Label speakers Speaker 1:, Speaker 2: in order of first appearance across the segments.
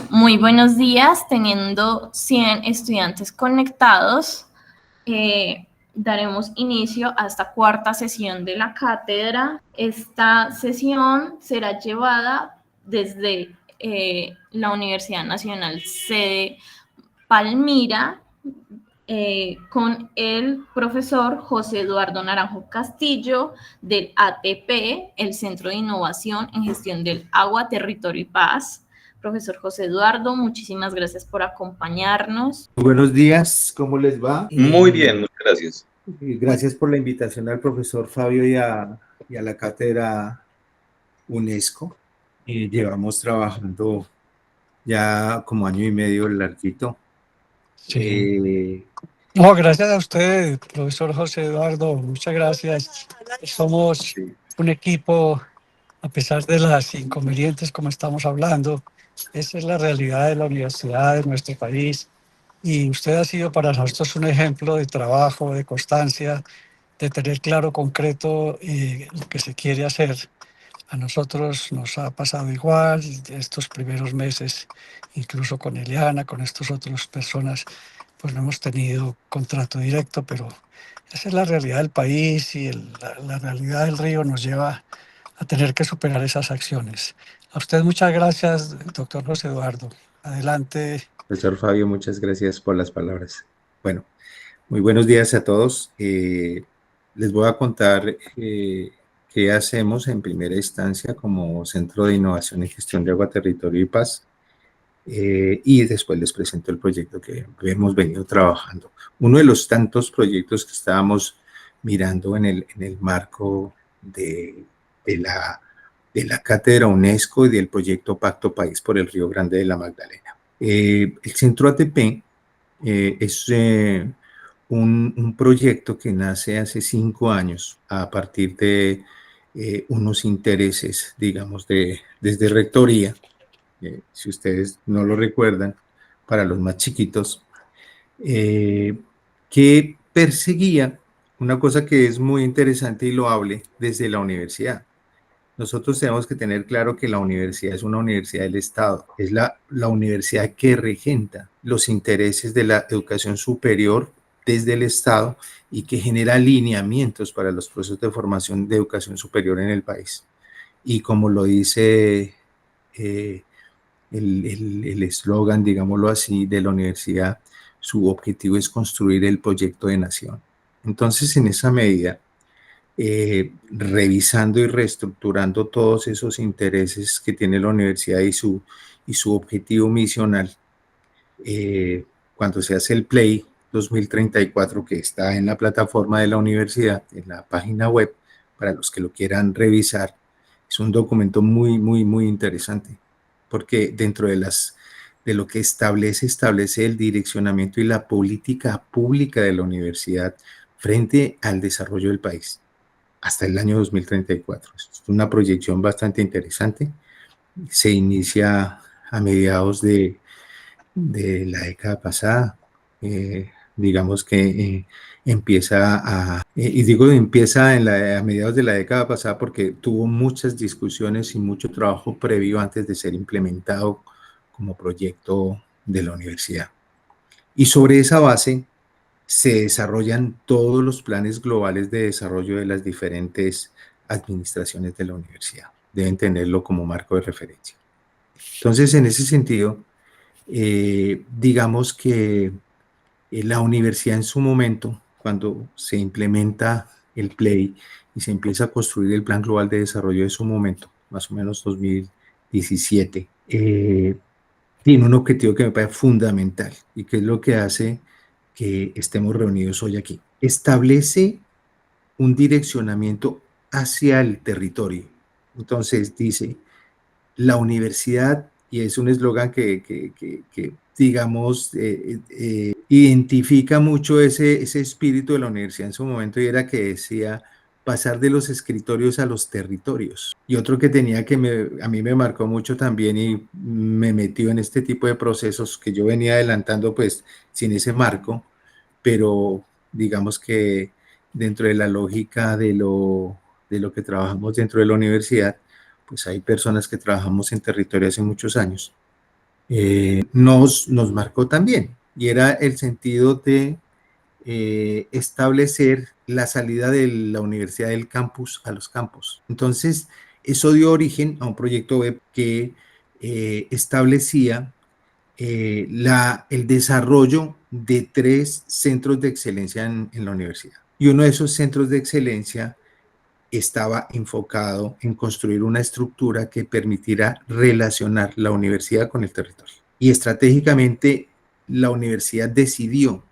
Speaker 1: Muy buenos días, teniendo 100 estudiantes conectados, daremos inicio a esta cuarta sesión de la cátedra. Esta sesión será llevada desde la Universidad Nacional Sede Palmira, con el profesor José Eduardo Naranjo Castillo del ATP, el Centro de Innovación en Gestión del Agua, Territorio y Paz. Profesor José Eduardo, muchísimas gracias por acompañarnos.
Speaker 2: Buenos días, ¿cómo les va?
Speaker 3: Muy bien, muchas gracias.
Speaker 2: Gracias por la invitación al profesor Fabio y a la cátedra UNESCO. Llevamos trabajando ya como año y medio larguito.
Speaker 4: Sí. No, gracias a usted, profesor José Eduardo, muchas gracias. Somos un equipo, a pesar de las inconvenientes como estamos hablando, esa es la realidad de la universidad, de nuestro país, y usted ha sido para nosotros un ejemplo de trabajo, de constancia, de tener claro, concreto lo que se quiere hacer. A nosotros nos ha pasado igual estos primeros meses, incluso con Eliana, con estas otras personas, pues no hemos tenido contrato directo, pero esa es la realidad del país y la realidad del río nos lleva a tener que superar esas acciones. A usted muchas gracias, doctor José Eduardo. Adelante.
Speaker 2: Profesor Fabio, muchas gracias por las palabras. Bueno, muy buenos días a todos. Les voy a contar qué hacemos en primera instancia como Centro de Innovación y Gestión de Agua, Territorio y Paz. Y después les presento el proyecto que hemos venido trabajando. Uno de los tantos proyectos que estábamos mirando en el marco de la Cátedra UNESCO y del proyecto Pacto País por el Río Grande de la Magdalena. El Centro ATP es un proyecto que nace hace 5 años a partir de unos intereses, digamos, desde Rectoría. Si ustedes no lo recuerdan, para los más chiquitos, que perseguía una cosa que es muy interesante y loable desde la universidad. Nosotros tenemos que tener claro que la universidad es una universidad del Estado, es la universidad que regenta los intereses de la educación superior desde el Estado y que genera alineamientos para los procesos de formación de educación superior en el país. Y como lo dice el eslogan, digámoslo así, de la universidad, su objetivo es construir el proyecto de nación. Entonces, en esa medida, revisando y reestructurando todos esos intereses que tiene la universidad y su objetivo misional, cuando se hace el Play 2034, que está en la plataforma de la universidad, en la página web, para los que lo quieran revisar, es un documento muy, muy, muy interesante, porque dentro de lo que establece el direccionamiento y la política pública de la universidad frente al desarrollo del país hasta el año 2034. Es una proyección bastante interesante. Se inicia a mediados de la década pasada. Digamos que y digo empieza a mediados de la década pasada porque tuvo muchas discusiones y mucho trabajo previo antes de ser implementado como proyecto de la universidad. Y sobre esa base se desarrollan todos los planes globales de desarrollo de las diferentes administraciones de la universidad. Deben tenerlo como marco de referencia. Entonces, en ese sentido, digamos que la universidad en su momento, cuando se implementa el PLAY y se empieza a construir el Plan Global de Desarrollo de su momento, más o menos 2017, tiene un objetivo que me parece fundamental y que es lo que hace que estemos reunidos hoy aquí. Establece un direccionamiento hacia el territorio. Entonces dice, la universidad, y es un eslogan que digamos, identifica mucho ese espíritu de la universidad en su momento, y era que decía pasar de los escritorios a los territorios. Y otro que tenía a mí me marcó mucho también y me metió en este tipo de procesos que yo venía adelantando pues sin ese marco, pero digamos que dentro de la lógica de lo que trabajamos dentro de la universidad, pues hay personas que trabajamos en territorio hace muchos años nos marcó también, y era el sentido de establecer la salida de la universidad del campus a los campos. Entonces, eso dio origen a un proyecto web que establecía el desarrollo de 3 centros de excelencia en la universidad. Y uno de esos centros de excelencia estaba enfocado en construir una estructura que permitiera relacionar la universidad con el territorio. Y estratégicamente la universidad decidió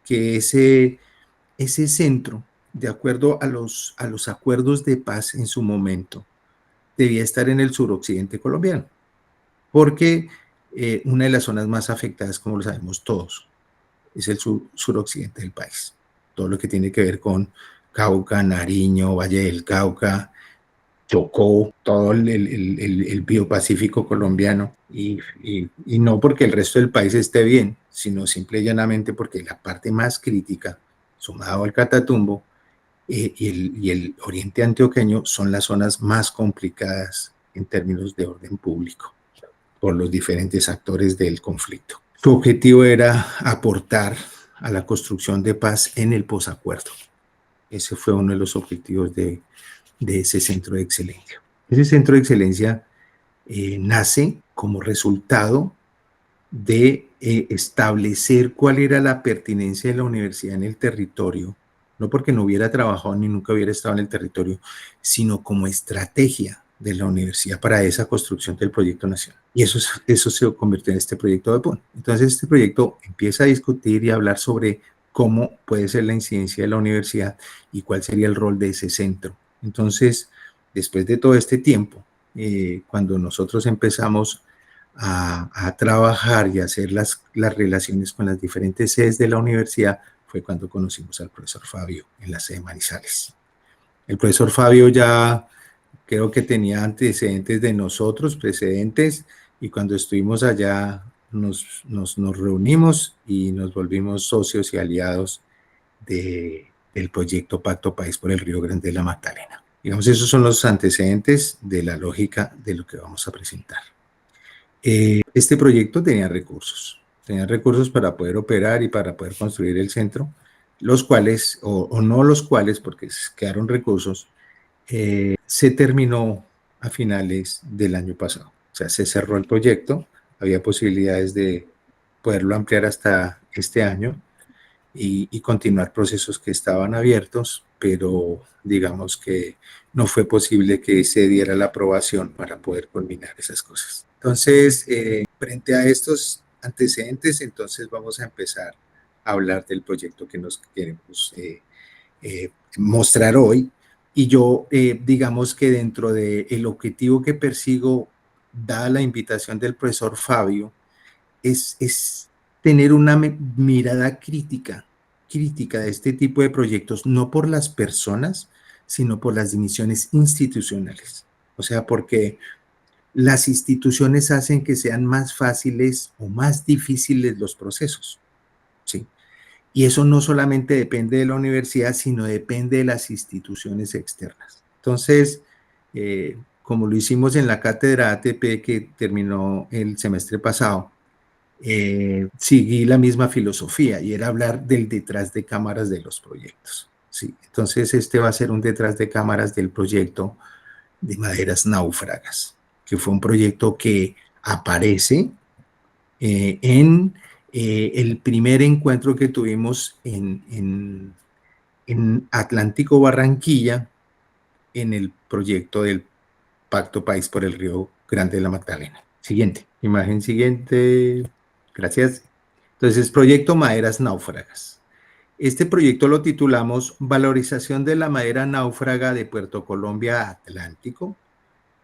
Speaker 2: que ese centro, de acuerdo a los acuerdos de paz en su momento, debía estar en el suroccidente colombiano, porque una de las zonas más afectadas, como lo sabemos todos, es el suroccidente del país. Todo lo que tiene que ver con Cauca, Nariño, Valle del Cauca, Chocó, todo el biopacífico colombiano, y no porque el resto del país esté bien, sino simple y llanamente porque la parte más crítica, sumado al Catatumbo, y el oriente antioqueño son las zonas más complicadas en términos de orden público por los diferentes actores del conflicto. Su objetivo era aportar a la construcción de paz en el posacuerdo. Ese fue uno de los objetivos de ese centro de excelencia. Ese centro de excelencia nace como resultado de establecer cuál era la pertinencia de la universidad en el territorio, no porque no hubiera trabajado ni nunca hubiera estado en el territorio, sino como estrategia de la universidad para esa construcción del proyecto nacional. Y eso se convirtió en este proyecto de PUN. Entonces este proyecto empieza a discutir y a hablar sobre cómo puede ser la incidencia de la universidad y cuál sería el rol de ese centro. Entonces, después de todo este tiempo, cuando nosotros empezamos a trabajar y a hacer las relaciones con las diferentes sedes de la universidad, fue cuando conocimos al profesor Fabio en la sede Manizales. El profesor Fabio ya creo que tenía antecedentes de nosotros, precedentes, y cuando estuvimos allá nos reunimos y nos volvimos socios y aliados del proyecto Pacto País por el Río Grande de la Magdalena. Digamos, esos son los antecedentes de la lógica de lo que vamos a presentar. Este proyecto tenía recursos para poder operar y para poder construir el centro, los cuales, o no los cuales, porque quedaron recursos, se terminó a finales del año pasado. O sea, se cerró el proyecto, había posibilidades de poderlo ampliar hasta este año y continuar procesos que estaban abiertos, pero digamos que no fue posible que se diera la aprobación para poder culminar esas cosas. Entonces, frente a estos antecedentes, entonces vamos a empezar a hablar del proyecto que nos queremos mostrar hoy. Y yo, digamos que dentro del objetivo que persigo, dada la invitación del profesor Fabio, es tener una mirada crítica de este tipo de proyectos, no por las personas, sino por las dimensiones institucionales. O sea, porque las instituciones hacen que sean más fáciles o más difíciles los procesos, ¿sí? Y eso no solamente depende de la universidad, sino depende de las instituciones externas. Entonces, como lo hicimos en la cátedra ATP que terminó el semestre pasado, seguí la misma filosofía y era hablar del detrás de cámaras de los proyectos. ¿Sí? Entonces, este va a ser un detrás de cámaras del proyecto de Maderas Náufragas, que fue un proyecto que aparece en el primer encuentro que tuvimos en Atlántico Barranquilla, en el proyecto del Pacto País por el Río Grande de la Magdalena. Siguiente, imagen siguiente. Gracias. Entonces, proyecto Maderas Náufragas. Este proyecto lo titulamos Valorización de la madera náufraga de Puerto Colombia Atlántico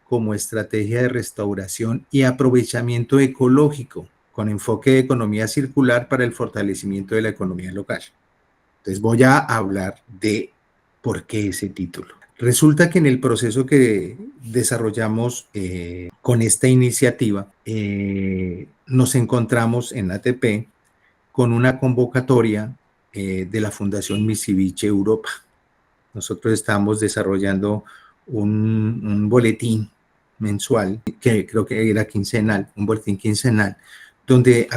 Speaker 2: como estrategia de restauración y aprovechamiento ecológico con enfoque de economía circular para el fortalecimiento de la economía local. Entonces voy a hablar de por qué ese título. Resulta que en el proceso que desarrollamos con esta iniciativa, nos encontramos en ATP con una convocatoria de la Fundación Mitsubishi Europa. Nosotros estamos desarrollando un boletín mensual, que creo que era quincenal, un boletín quincenal, donde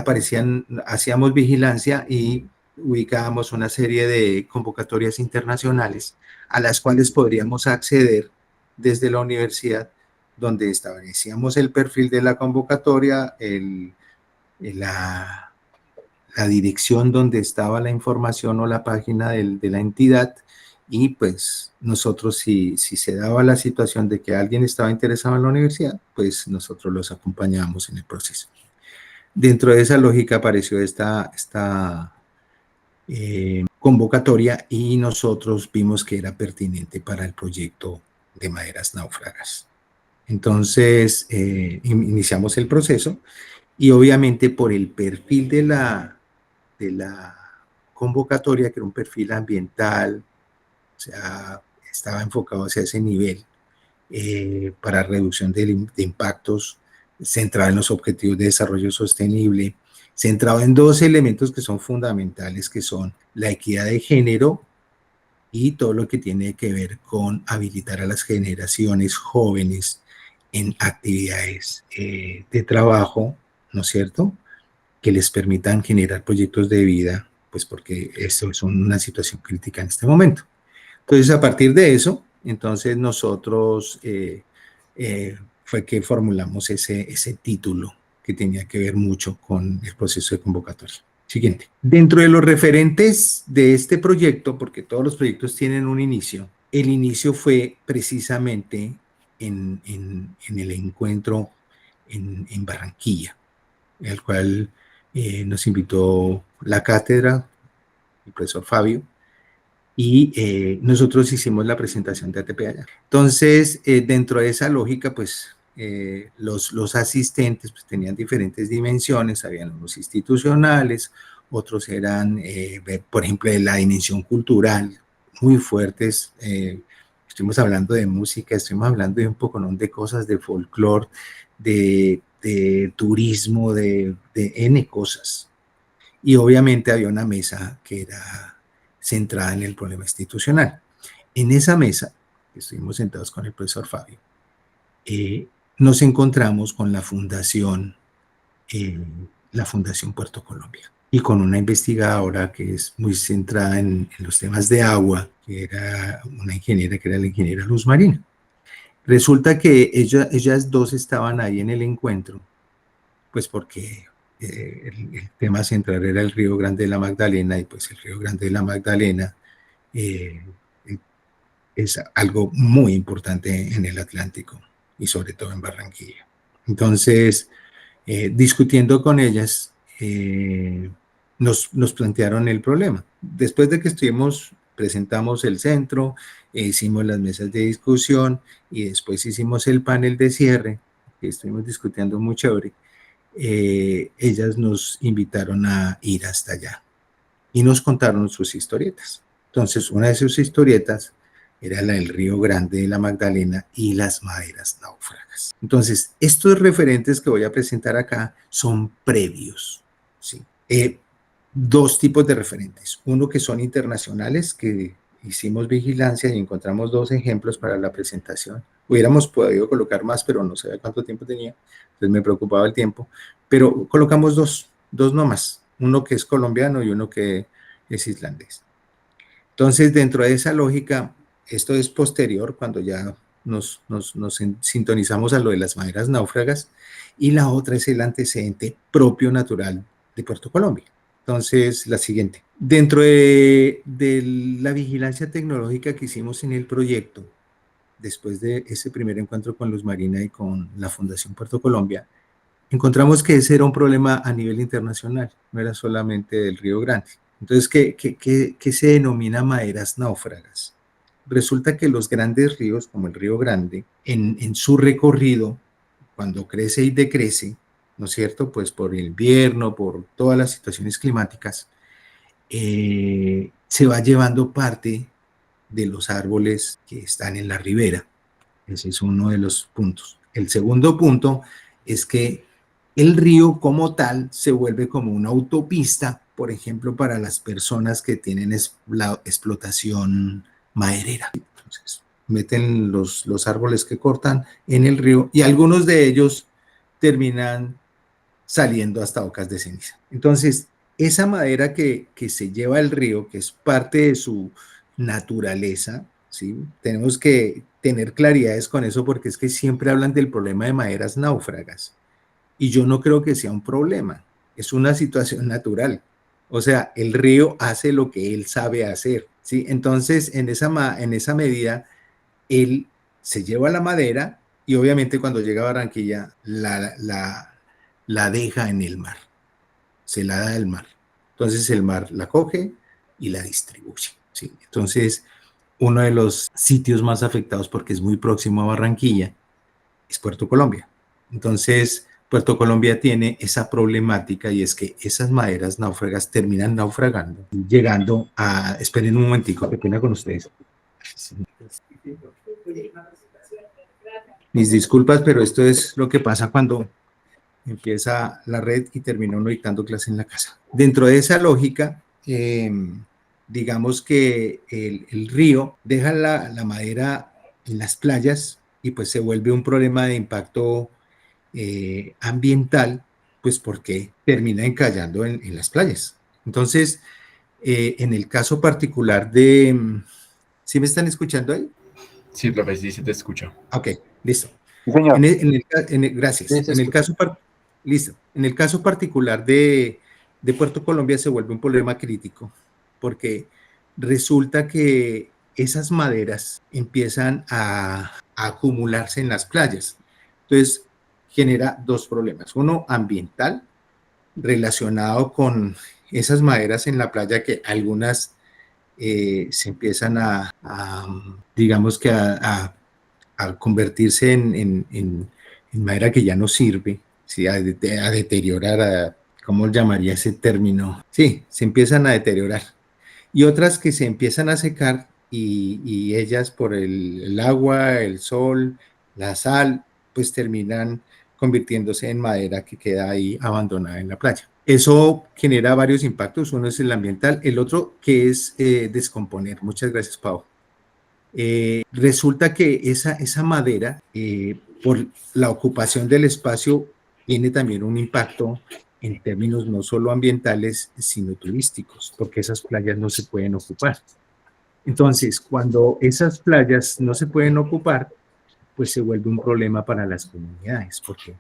Speaker 2: hacíamos vigilancia y ubicábamos una serie de convocatorias internacionales a las cuales podríamos acceder desde la universidad, donde establecíamos el perfil de la convocatoria, la dirección donde estaba la información o la página de la entidad, y pues nosotros, si se daba la situación de que alguien estaba interesado en la universidad, pues nosotros los acompañábamos en el proceso. Dentro de esa lógica apareció esta convocatoria y nosotros vimos que era pertinente para el proyecto de maderas náufragas. Entonces iniciamos el proceso y obviamente por el perfil de la convocatoria, que era un perfil ambiental, o sea, estaba enfocado hacia ese nivel para reducción de impactos, centrado en los objetivos de desarrollo sostenible, centrado en dos elementos que son fundamentales, que son la equidad de género y todo lo que tiene que ver con habilitar a las generaciones jóvenes en actividades de trabajo, ¿no es cierto?, que les permitan generar proyectos de vida, pues porque esto es una situación crítica en este momento. Entonces, a partir de eso, entonces nosotros fue que formulamos ese título que tenía que ver mucho con el proceso de convocatoria. Siguiente. Dentro de los referentes de este proyecto, porque todos los proyectos tienen un inicio, el inicio fue precisamente en el encuentro en Barranquilla, el cual nos invitó la cátedra, el profesor Fabio, y nosotros hicimos la presentación de ATP allá. Entonces, dentro de esa lógica, pues los asistentes pues, tenían diferentes dimensiones, habían unos institucionales, otros eran, por ejemplo, de la dimensión cultural, muy fuertes. Estuvimos hablando de música, estuvimos hablando de un poco, ¿no?, de cosas de folclore, de turismo, de N cosas. Y obviamente había una mesa que era centrada en el problema institucional. En esa mesa, estuvimos sentados con el profesor Fabio, nos encontramos con la Fundación Puerto Colombia, y con una investigadora que es muy centrada en los temas de agua, que era una ingeniera, que era la ingeniera Luz Marina. Resulta que ellas dos estaban ahí en el encuentro, pues porque el tema central era el Río Grande de la Magdalena, y pues el Río Grande de la Magdalena es algo muy importante en el Atlántico y sobre todo en Barranquilla. Entonces, discutiendo con ellas, nos plantearon el problema. Después de que presentamos el centro, hicimos las mesas de discusión y después hicimos el panel de cierre, que estuvimos discutiendo muy chévere. Ellas nos invitaron a ir hasta allá y nos contaron sus historietas. Entonces, una de sus historietas era la del Río Grande de la Magdalena y las maderas náufragas. Entonces, estos referentes que voy a presentar acá son previos, ¿sí? Dos tipos de referentes. Uno que son internacionales, que hicimos vigilancia y encontramos dos ejemplos para la presentación. Hubiéramos podido colocar más, pero no sabía cuánto tiempo tenía, entonces me preocupaba el tiempo. Pero colocamos dos nomás, uno que es colombiano y uno que es islandés. Entonces, dentro de esa lógica, esto es posterior, cuando ya nos sintonizamos a lo de las maderas náufragas, y la otra es el antecedente propio natural de Puerto Colombia. Entonces, la siguiente. Dentro de la vigilancia tecnológica que hicimos en el proyecto, después de ese primer encuentro con Luz Marina y con la Fundación Puerto Colombia, encontramos que ese era un problema a nivel internacional, no era solamente del Río Grande. Entonces, ¿qué se denomina maderas náufragas? Resulta que los grandes ríos, como el Río Grande, en su recorrido, cuando crece y decrece, ¿no es cierto?, pues por el invierno, por todas las situaciones climáticas, se va llevando parte de los árboles que están en la ribera. Ese es uno de los puntos. El segundo punto es que el río como tal se vuelve como una autopista, por ejemplo, para las personas que tienen la explotación maderera. Entonces, meten los árboles que cortan en el río y algunos de ellos terminan saliendo hasta ocas de ceniza. Entonces, esa madera que se lleva al río, que es parte de su naturaleza, ¿sí? Tenemos que tener claridades con eso porque es que siempre hablan del problema de maderas náufragas y yo no creo que sea un problema, es una situación natural. O sea, el río hace lo que él sabe hacer, ¿sí? Entonces, en esa medida, él se lleva la madera y obviamente cuando llega a Barranquilla la deja en el mar, se la da al mar. Entonces el mar la coge y la distribuye, ¿sí? Entonces, uno de los sitios más afectados porque es muy próximo a Barranquilla es Puerto Colombia. Entonces, Puerto Colombia tiene esa problemática y es que esas maderas náufragas terminan naufragando, llegando a... Esperen un momentico, qué pena con ustedes. Mis disculpas, pero esto es lo que pasa cuando empieza la red y termina uno dictando clase en la casa. Dentro de esa lógica, digamos que el río deja la madera en las playas y pues se vuelve un problema de impacto ambiental, pues porque termina encallando en las playas. Entonces, en el caso particular de... ¿Sí me están escuchando ahí?
Speaker 3: Sí, profe, sí se te escucha.
Speaker 2: Ok, listo.
Speaker 5: Sí, señor.
Speaker 2: Gracias.
Speaker 5: Sí,
Speaker 2: Listo. En el caso particular de Puerto Colombia se vuelve un problema crítico porque resulta que esas maderas empiezan a acumularse en las playas. Entonces, genera dos problemas. Uno, ambiental, relacionado con esas maderas en la playa que algunas se empiezan digamos que a convertirse en madera que ya no sirve, ¿sí? a deteriorar, ¿cómo llamaría ese término? Sí, se empiezan a deteriorar. Y otras que se empiezan a secar y ellas por el agua, el sol, la sal, pues terminan convirtiéndose en madera que queda ahí abandonada en la playa. Eso genera varios impactos, uno es el ambiental, el otro que es descomponer. Muchas gracias, Pau. Resulta que esa madera, por la ocupación del espacio, tiene también un impacto en términos no solo ambientales, sino turísticos, porque esas playas no se pueden ocupar. Entonces, cuando esas playas no se pueden ocupar, pues se vuelve un problema para las comunidades, porque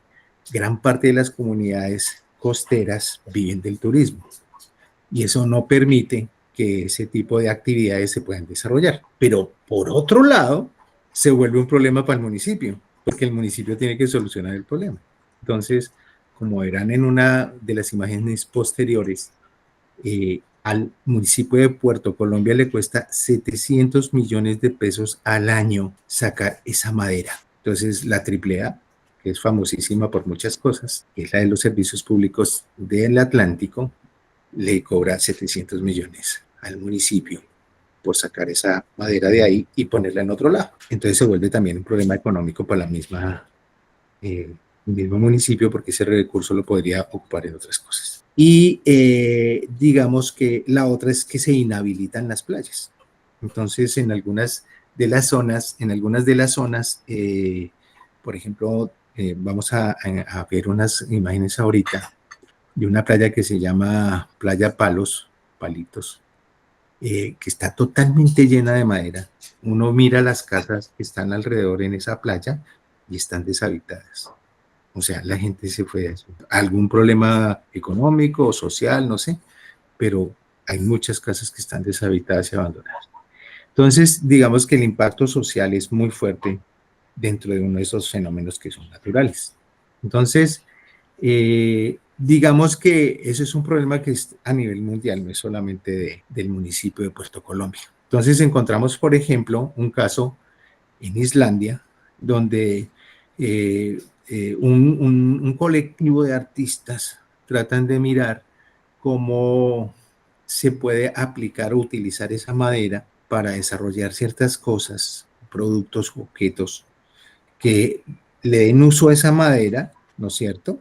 Speaker 2: gran parte de las comunidades costeras viven del turismo y eso no permite que ese tipo de actividades se puedan desarrollar. Pero por otro lado, se vuelve un problema para el municipio, porque el municipio tiene que solucionar el problema. Entonces, como verán en una de las imágenes posteriores, al municipio de Puerto Colombia le cuesta 700 millones de pesos al año sacar esa madera. Entonces, la AAA, que es famosísima por muchas cosas, que es la de los servicios públicos del Atlántico, le cobra 700 millones al municipio por sacar esa madera de ahí y ponerla en otro lado. Entonces se vuelve también un problema económico para el mismo municipio porque ese recurso lo podría ocupar en otras cosas. Y digamos que la otra es que se inhabilitan las playas. Entonces en algunas de las zonas, por ejemplo, vamos a ver unas imágenes ahorita de una playa que se llama Playa Palitos, que está totalmente llena de madera. Uno mira las casas que están alrededor en esa playa y están deshabitadas. O sea, la gente se fue a eso. Algún problema económico o social, no sé, pero hay muchas casas que están deshabitadas y abandonadas. Entonces, digamos que el impacto social es muy fuerte dentro de uno de esos fenómenos que son naturales. Entonces, digamos que ese es un problema que es a nivel mundial, no es solamente del municipio de Puerto Colombia. Entonces encontramos, por ejemplo, un caso en Islandia, donde un colectivo de artistas tratan de mirar cómo se puede aplicar o utilizar esa madera para desarrollar ciertas cosas, productos, objetos, que le den uso a esa madera, ¿no es cierto?,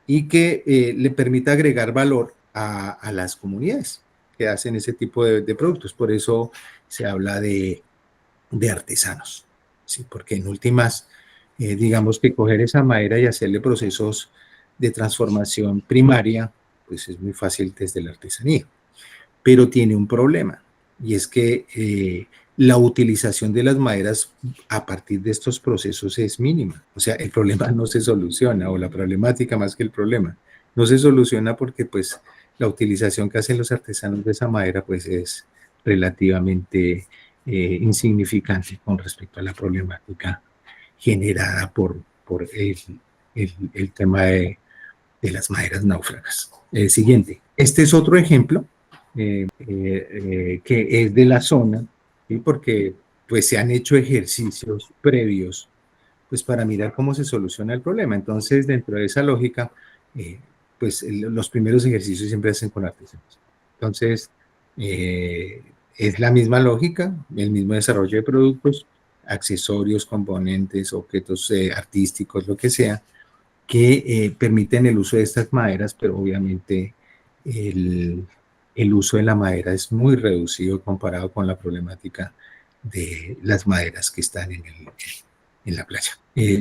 Speaker 2: y que le permita agregar valor a las comunidades que hacen ese tipo de productos. Por eso se habla de de artesanos, ¿sí? Porque en últimas, digamos que coger esa madera y hacerle procesos de transformación primaria, pues es muy fácil desde la artesanía, pero tiene un problema, y es que la utilización de las maderas a partir de estos procesos es mínima. O sea, el problema no se soluciona, o la problemática más que el problema, no se soluciona porque pues la utilización que hacen los artesanos de esa madera pues es relativamente insignificante con respecto a la problemática generada por el tema de las maderas náufragas. Siguiente. Este es otro ejemplo que es de la zona, ¿sí? Porque pues se han hecho ejercicios previos pues para mirar cómo se soluciona el problema. Entonces, dentro de esa lógica, pues los primeros ejercicios siempre hacen con artesanos. Entonces, es la misma lógica, el mismo desarrollo de productos, accesorios, componentes, objetos artísticos, lo que sea, que permiten el uso de estas maderas, pero obviamente el uso de la madera es muy reducido comparado con la problemática de las maderas que están en la playa.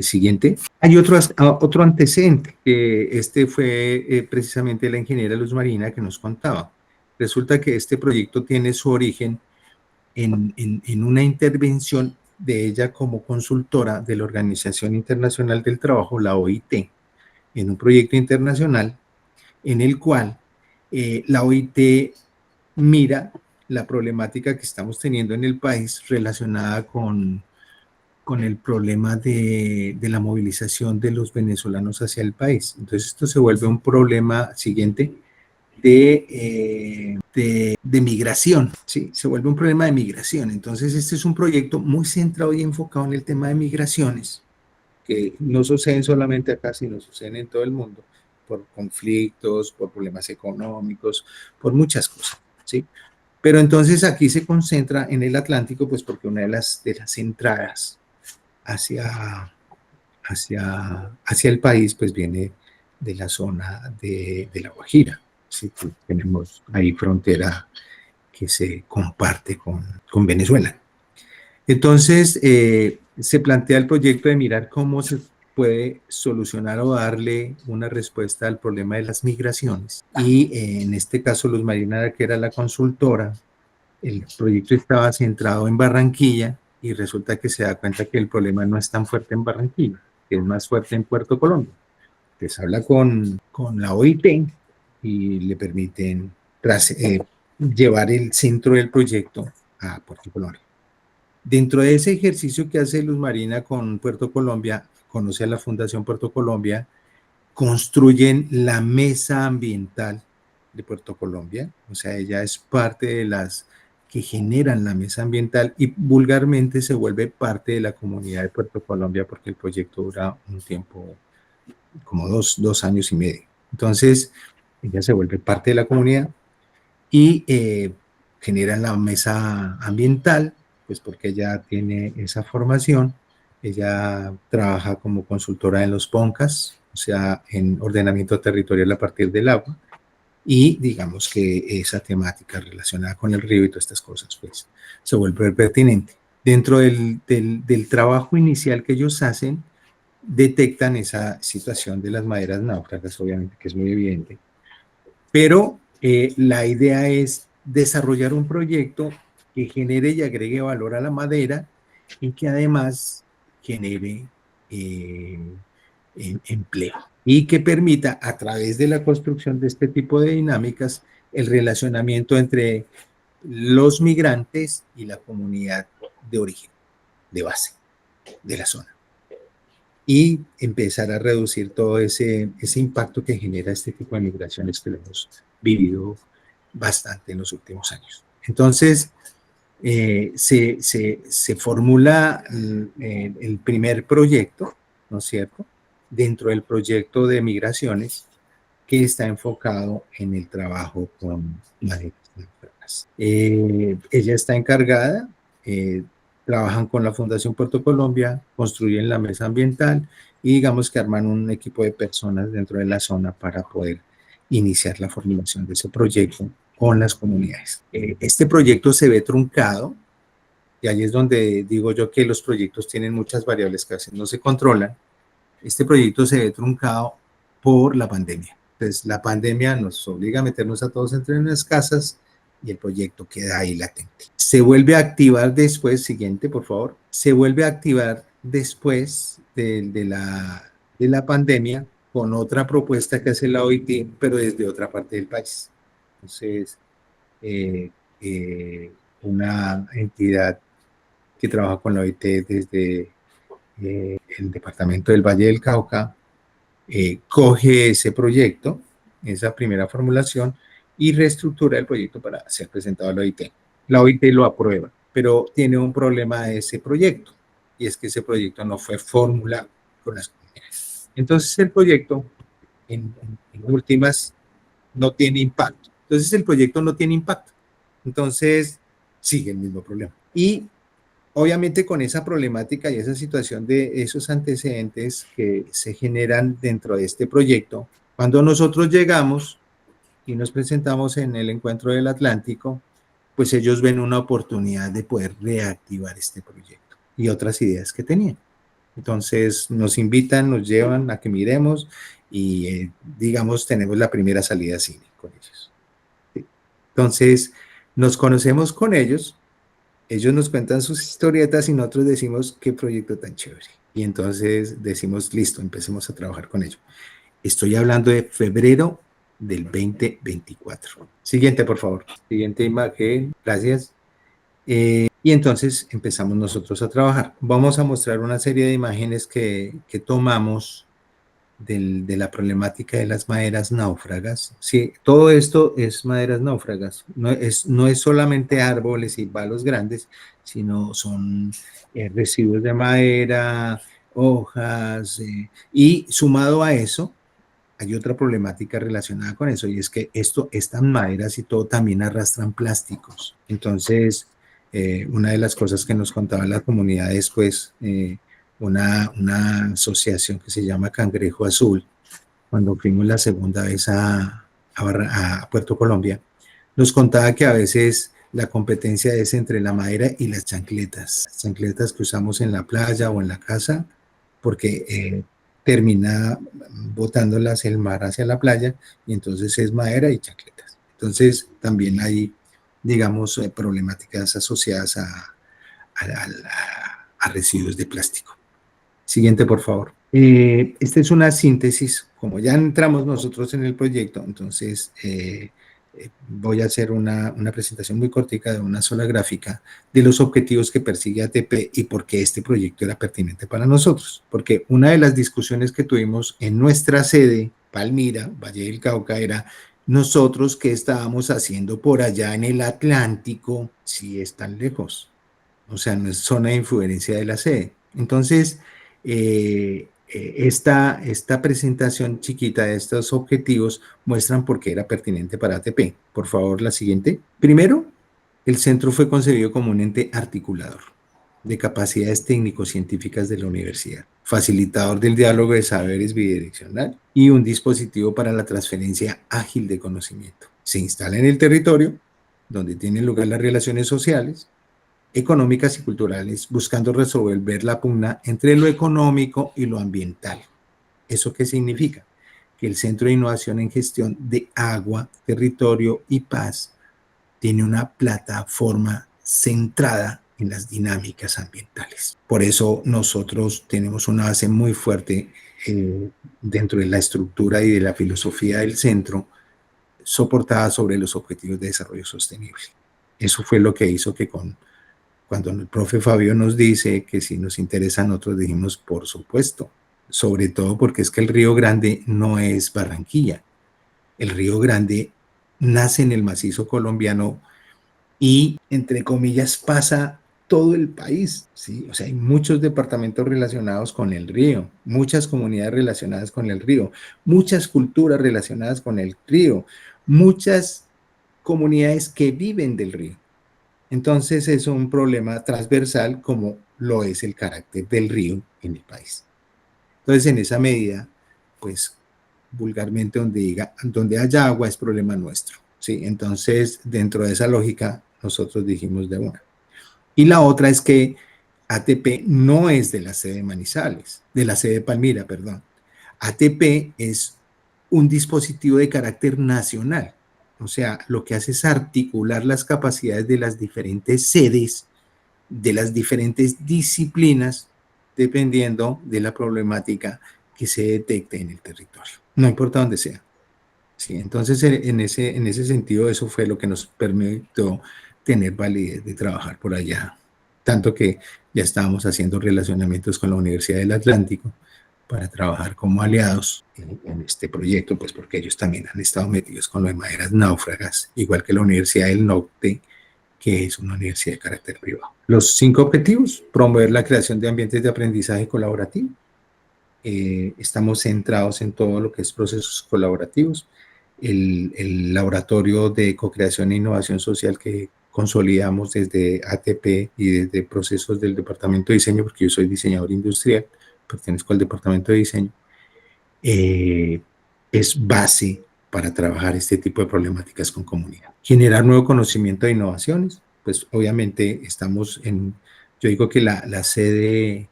Speaker 2: Siguiente. Hay otro antecedente, que este fue precisamente la ingeniera Luz Marina que nos contaba. Resulta que este proyecto tiene su origen en una intervención de ella como consultora de la Organización Internacional del Trabajo, la OIT, en un proyecto internacional en el cual la OIT mira la problemática que estamos teniendo en el país relacionada con el problema de la movilización de los venezolanos hacia el país. Entonces esto se vuelve un problema siguiente de migración, ¿sí? Se vuelve un problema de migración. Entonces este es un proyecto muy centrado y enfocado en el tema de migraciones, que no suceden solamente acá, sino suceden en todo el mundo, por conflictos, por problemas económicos, por muchas cosas, ¿sí? Pero entonces aquí se concentra en el Atlántico, pues porque una de las entradas hacia el país, pues viene de la zona de La Guajira, ¿sí? Tenemos ahí frontera que se comparte con Venezuela. Entonces, se plantea el proyecto de mirar cómo se puede solucionar o darle una respuesta al problema de las migraciones. Y en este caso, Luz Marina, que era la consultora, el proyecto estaba centrado en Barranquilla y resulta que se da cuenta que el problema no es tan fuerte en Barranquilla, que es más fuerte en Puerto Colombia. Entonces habla con la OIT y le permiten llevar el centro del proyecto a Puerto Colombia. Dentro de ese ejercicio que hace Luz Marina con Puerto Colombia, conoce a la Fundación Puerto Colombia, construyen la mesa ambiental de Puerto Colombia, o sea, ella es parte de las que generan la mesa ambiental y vulgarmente se vuelve parte de la comunidad de Puerto Colombia porque el proyecto dura un tiempo, como dos años y medio. Entonces, ella se vuelve parte de la comunidad y generan la mesa ambiental, pues porque ella tiene esa formación. Ella trabaja como consultora en los PONCAS, o sea, en ordenamiento territorial a partir del agua, y digamos que esa temática relacionada con el río y todas estas cosas, pues se vuelve pertinente. Dentro del trabajo inicial que ellos hacen, detectan esa situación de las maderas náufragas, obviamente que es muy evidente, pero la idea es desarrollar un proyecto que genere y agregue valor a la madera y que además genere empleo y que permita a través de la construcción de este tipo de dinámicas el relacionamiento entre los migrantes y la comunidad de origen, de base, de la zona, y empezar a reducir todo ese impacto que genera este tipo de migraciones que lo hemos vivido bastante en los últimos años. Entonces, se formula el primer proyecto, ¿no es cierto?, dentro del proyecto de migraciones que está enfocado en el trabajo con maderas náufragas. Ella está encargada, trabajan con la Fundación Puerto Colombia, construyen la mesa ambiental y digamos que arman un equipo de personas dentro de la zona para poder iniciar la formulación de ese proyecto con las comunidades. Este proyecto se ve truncado, y ahí es donde digo yo que los proyectos tienen muchas variables que a veces no se controlan. Este proyecto se ve truncado por la pandemia. Entonces, la pandemia nos obliga a meternos a todos entre unas casas y el proyecto queda ahí latente. Se vuelve a activar después, siguiente, por favor, se vuelve a activar después de la pandemia con otra propuesta que hace la OIT, pero desde otra parte del país. Entonces, una entidad que trabaja con la OIT desde el departamento del Valle del Cauca, coge ese proyecto, esa primera formulación, y reestructura el proyecto para ser presentado a la OIT. La OIT lo aprueba, pero tiene un problema ese proyecto, y es que ese proyecto no fue formulado con las comunidades. Entonces el proyecto, en últimas, no tiene impacto. Entonces el proyecto no tiene impacto. Entonces sigue el mismo problema. Y obviamente con esa problemática y esa situación de esos antecedentes que se generan dentro de este proyecto, cuando nosotros llegamos y nos presentamos en el encuentro del Atlántico, pues ellos ven una oportunidad de poder reactivar este proyecto y otras ideas que tenían. Entonces nos invitan, nos llevan a que miremos y digamos tenemos la primera salida cine con ellos. Entonces nos conocemos con ellos. Ellos nos cuentan sus historietas y nosotros decimos, qué proyecto tan chévere. Y entonces decimos, listo, empecemos a trabajar con ello. Estoy hablando de febrero del 2024. Siguiente, por favor. Siguiente imagen. Gracias. Y entonces empezamos nosotros a trabajar. Vamos a mostrar una serie de imágenes que tomamos de la problemática de las maderas náufragas. Sí, todo esto es maderas náufragas. No es solamente árboles y palos grandes, sino son residuos de madera, hojas, y sumado a eso, hay otra problemática relacionada con eso, y es que estas maderas y todo también arrastran plásticos. Entonces, una de las cosas que nos contaba la comunidad es, pues, una asociación que se llama Cangrejo Azul, cuando fuimos la segunda vez a Puerto Colombia, nos contaba que a veces la competencia es entre la madera y las chancletas que usamos en la playa o en la casa, porque termina botándolas el mar hacia la playa, y entonces es madera y chancletas. Entonces también hay, digamos, problemáticas asociadas a residuos de plástico. Siguiente, por favor. Esta es una síntesis, como ya entramos nosotros en el proyecto, entonces voy a hacer una presentación muy cortica de una sola gráfica de los objetivos que persigue ATP y por qué este proyecto era pertinente para nosotros. Porque una de las discusiones que tuvimos en nuestra sede, Palmira, Valle del Cauca, era nosotros qué estábamos haciendo por allá en el Atlántico si es tan lejos. O sea, no es zona de influencia de la sede. Entonces, esta presentación chiquita de estos objetivos muestran por qué era pertinente para ATP. Por favor, la siguiente. Primero, el centro fue concebido como un ente articulador de capacidades técnico-científicas de la universidad, facilitador del diálogo de saberes bidireccional y un dispositivo para la transferencia ágil de conocimiento. Se instala en el territorio, donde tienen lugar las relaciones sociales, económicas y culturales, buscando resolver la pugna entre lo económico y lo ambiental. ¿Eso qué significa? Que el Centro de Innovación en Gestión de Agua, Territorio y Paz tiene una plataforma centrada en las dinámicas ambientales. Por eso nosotros tenemos una base muy fuerte dentro de la estructura y de la filosofía del centro, soportada sobre los objetivos de desarrollo sostenible. Eso fue lo que hizo que cuando el profe Fabio nos dice que si nos interesa, nosotros dijimos, por supuesto, sobre todo porque es que el Río Grande no es Barranquilla. El Río Grande nace en el macizo colombiano y, entre comillas, pasa todo el país, ¿sí? O sea, hay muchos departamentos relacionados con el río, muchas comunidades relacionadas con el río, muchas culturas relacionadas con el río, muchas comunidades que viven del río. Entonces es un problema transversal como lo es el carácter del río en el país. Entonces, en esa medida, pues vulgarmente donde haya agua es problema nuestro, ¿sí? Entonces, dentro de esa lógica, nosotros dijimos de una. Y la otra es que ATP no es de la sede de Manizales, de la sede de Palmira, perdón. ATP es un dispositivo de carácter nacional. O sea, lo que hace es articular las capacidades de las diferentes sedes, de las diferentes disciplinas, dependiendo de la problemática que se detecte en el territorio. No importa dónde sea. Sí, entonces, en ese sentido, eso fue lo que nos permitió tener validez de trabajar por allá. Tanto que ya estábamos haciendo relacionamientos con la Universidad del Atlántico para trabajar como aliados en este proyecto, pues porque ellos también han estado metidos con lo de maderas náufragas, igual que la Universidad del Norte, que es una universidad de carácter privado. Los 5 objetivos: promover la creación de ambientes de aprendizaje colaborativo. Estamos centrados en todo lo que es procesos colaborativos. El laboratorio de co-creación e innovación social que consolidamos desde ATP y desde procesos del departamento de diseño, porque yo soy diseñador industrial, pertenezco al departamento de diseño, es base para trabajar este tipo de problemáticas con comunidad. Generar nuevo conocimiento de innovaciones, pues obviamente estamos yo digo que la sede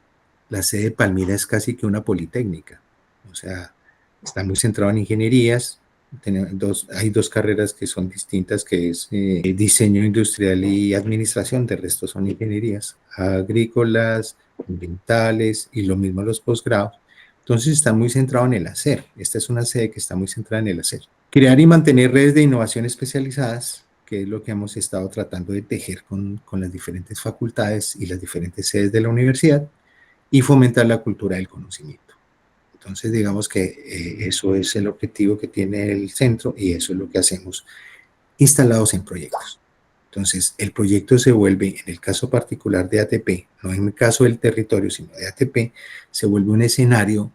Speaker 2: de Palmira es casi que una politécnica, o sea, está muy centrado en ingenierías. Hay 2 carreras que son distintas, que es diseño industrial y administración, de resto son ingenierías agrícolas, ambientales y lo mismo los posgrados. Entonces está muy centrado en el hacer. Esta es una sede que está muy centrada en el hacer. Crear y mantener redes de innovación especializadas, que es lo que hemos estado tratando de tejer con las diferentes facultades y las diferentes sedes de la universidad, y fomentar la cultura del conocimiento. Entonces, digamos que eso es el objetivo que tiene el centro y eso es lo que hacemos instalados en proyectos. Entonces, el proyecto se vuelve, en el caso particular de ATP, no en el caso del territorio, sino de ATP, se vuelve un escenario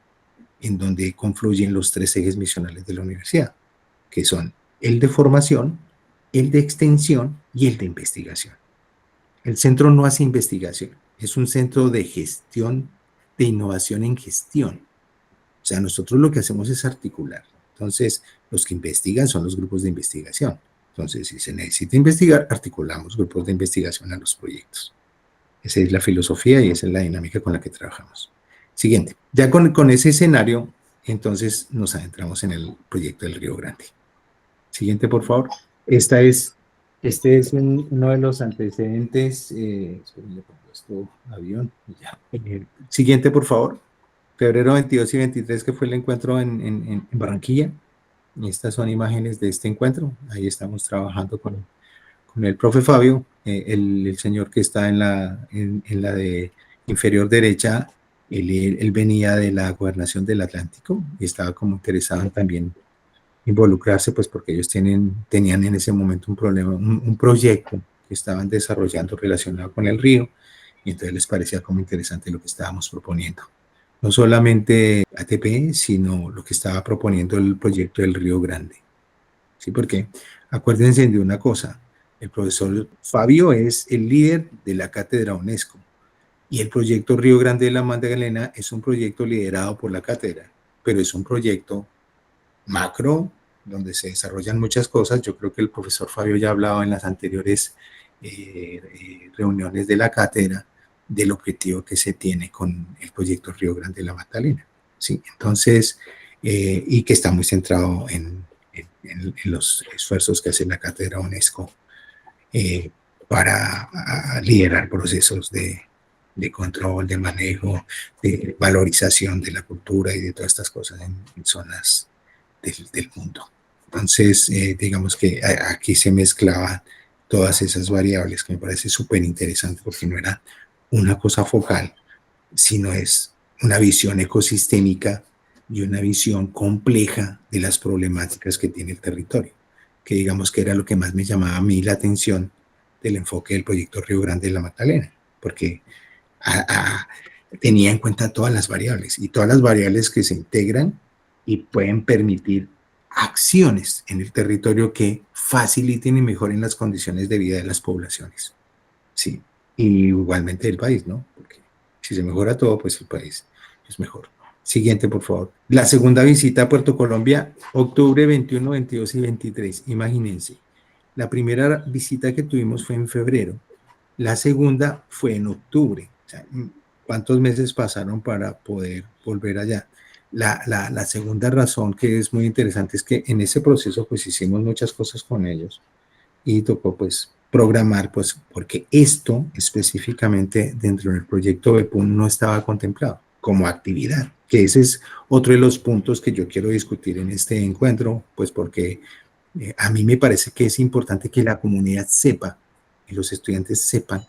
Speaker 2: en donde confluyen los 3 ejes misionales de la universidad, que son el de formación, el de extensión y el de investigación. El centro no hace investigación, es un centro de gestión, de innovación en gestión. O sea, nosotros lo que hacemos es articular. Entonces, los que investigan son los grupos de investigación. Entonces, si se necesita investigar, articulamos grupos de investigación a los proyectos. Esa es la filosofía y esa es la dinámica con la que trabajamos. Siguiente. Ya con ese escenario, entonces nos adentramos en el proyecto del Río Grande. Siguiente, por favor. Este es uno de los antecedentes. Esperen, le pongo esto avión. Ya. Siguiente, por favor. Febrero 22 y 23, que fue el encuentro en Barranquilla. Estas son imágenes de este encuentro. Ahí estamos trabajando con el profe Fabio, el señor que está en la de inferior derecha. Él venía de la Gobernación del Atlántico y estaba como interesado en también involucrarse, pues porque ellos tenían en ese momento un problema, un proyecto que estaban desarrollando relacionado con el río, y entonces les parecía como interesante lo que estábamos proponiendo. No solamente ATP, sino lo que estaba proponiendo el proyecto del Río Grande. ¿Sí? Porque acuérdense de una cosa, el profesor Fabio es el líder de la cátedra UNESCO y el proyecto Río Grande de la Magdalena es un proyecto liderado por la cátedra, pero es un proyecto macro donde se desarrollan muchas cosas. Yo creo que el profesor Fabio ya ha hablado en las anteriores reuniones de la cátedra del objetivo que se tiene con el proyecto Río Grande de la Magdalena. ¿Sí? Entonces, y que está muy centrado en los esfuerzos que hace la cátedra UNESCO para liderar procesos de control, de manejo, de valorización de la cultura y de todas estas cosas en zonas del mundo. Entonces, digamos que aquí se mezclaban todas esas variables, que me parece súper interesante porque no era una cosa focal, sino es una visión ecosistémica y una visión compleja de las problemáticas que tiene el territorio, que digamos que era lo que más me llamaba a mí la atención del enfoque del proyecto Río Grande de la Magdalena, porque tenía en cuenta todas las variables y todas las variables que se integran y pueden permitir acciones en el territorio que faciliten y mejoren las condiciones de vida de las poblaciones. Sí, y igualmente del país, ¿no? Porque si se mejora todo, pues el país es mejor. Siguiente, por favor. La segunda visita a Puerto Colombia, octubre 21, 22 y 23. Imagínense, la primera visita que tuvimos fue en febrero La segunda fue en octubre. O sea, ¿cuántos meses pasaron para poder volver allá? La segunda razón que es muy interesante es que en ese proceso pues hicimos muchas cosas con ellos y tocó pues programar, pues porque esto específicamente dentro del proyecto BEPUN no estaba contemplado como actividad, que ese es otro de los puntos que yo quiero discutir en este encuentro, pues porque a mí me parece que es importante que la comunidad sepa, que los estudiantes sepan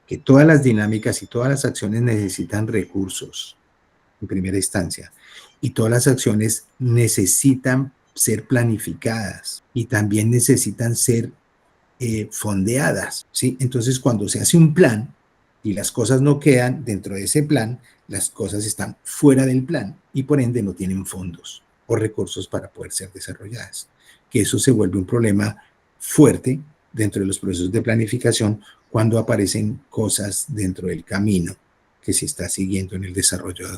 Speaker 2: que todas las dinámicas y todas las acciones necesitan recursos en primera instancia y todas las acciones necesitan ser planificadas y también necesitan ser fondeadas, ¿sí? Entonces, cuando se hace un plan y las cosas no quedan dentro de ese plan, las cosas están fuera del plan y por ende no tienen fondos o recursos para poder ser desarrolladas. Que eso se vuelve un problema fuerte dentro de los procesos de planificación cuando aparecen cosas dentro del camino que se está siguiendo en el desarrollo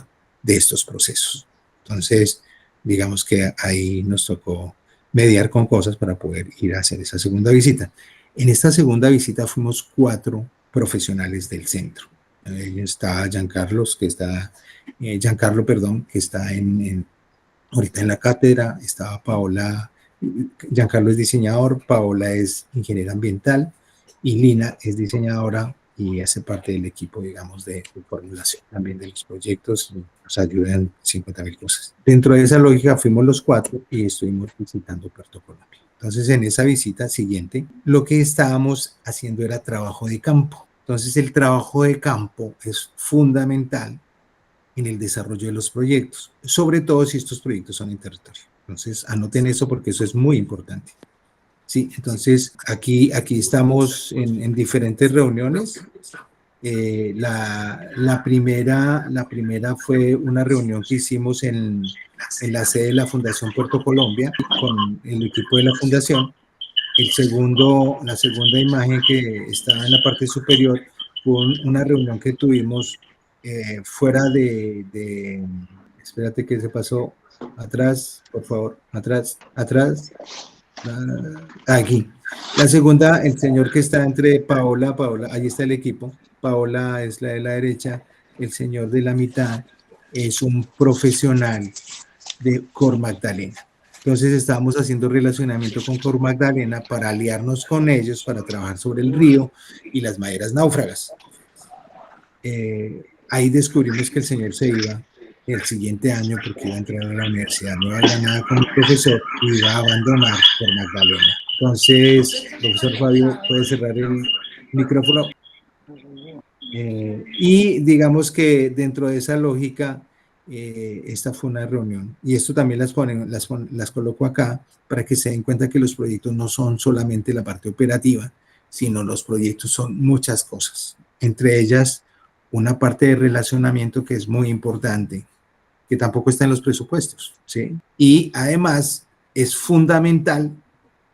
Speaker 2: de estos procesos. Entonces, digamos que ahí nos tocó mediar con cosas para poder ir a hacer esa segunda visita. En esta segunda visita fuimos 4 profesionales del centro. Está Giancarlo, que está ahorita en la cátedra. Estaba Paola, Giancarlo es diseñador, Paola es ingeniera ambiental y Lina es diseñadora y hace parte del equipo, digamos, de formulación también de los proyectos, y nos ayudan en 50.000 cosas. Dentro de esa lógica fuimos los 4 y estuvimos visitando Puerto Colombia. Entonces, en esa visita siguiente, lo que estábamos haciendo era trabajo de campo. Entonces, el trabajo de campo es fundamental en el desarrollo de los proyectos, sobre todo si estos proyectos son en territorio. Entonces, anoten eso porque eso es muy importante. Sí, entonces aquí estamos en diferentes reuniones. La primera fue una reunión que hicimos en la sede de la Fundación Puerto Colombia con el equipo de la fundación. La segunda imagen que está en la parte superior fue una reunión que tuvimos fuera espérate que se pasó atrás, por favor, atrás. Aquí. La segunda, el señor que está entre Paola, ahí está el equipo. Paola es la de la derecha, el señor de la mitad es un profesional de Cor Magdalena. Entonces estábamos haciendo relacionamiento con Cor Magdalena para aliarnos con ellos para trabajar sobre el río y las maderas náufragas. Ahí descubrimos que el señor se iba el siguiente año porque iba a entrar a la universidad, no había nada con el profesor y iba a abandonar Cor Magdalena. Entonces, profesor Fabio, puede cerrar el micrófono. Y digamos que dentro de esa lógica, esta fue una reunión. Y esto también las coloco acá para que se den cuenta que los proyectos no son solamente la parte operativa, sino los proyectos son muchas cosas. Entre ellas, una parte de relacionamiento que es muy importante, que tampoco está en los presupuestos, ¿sí? Y además es fundamental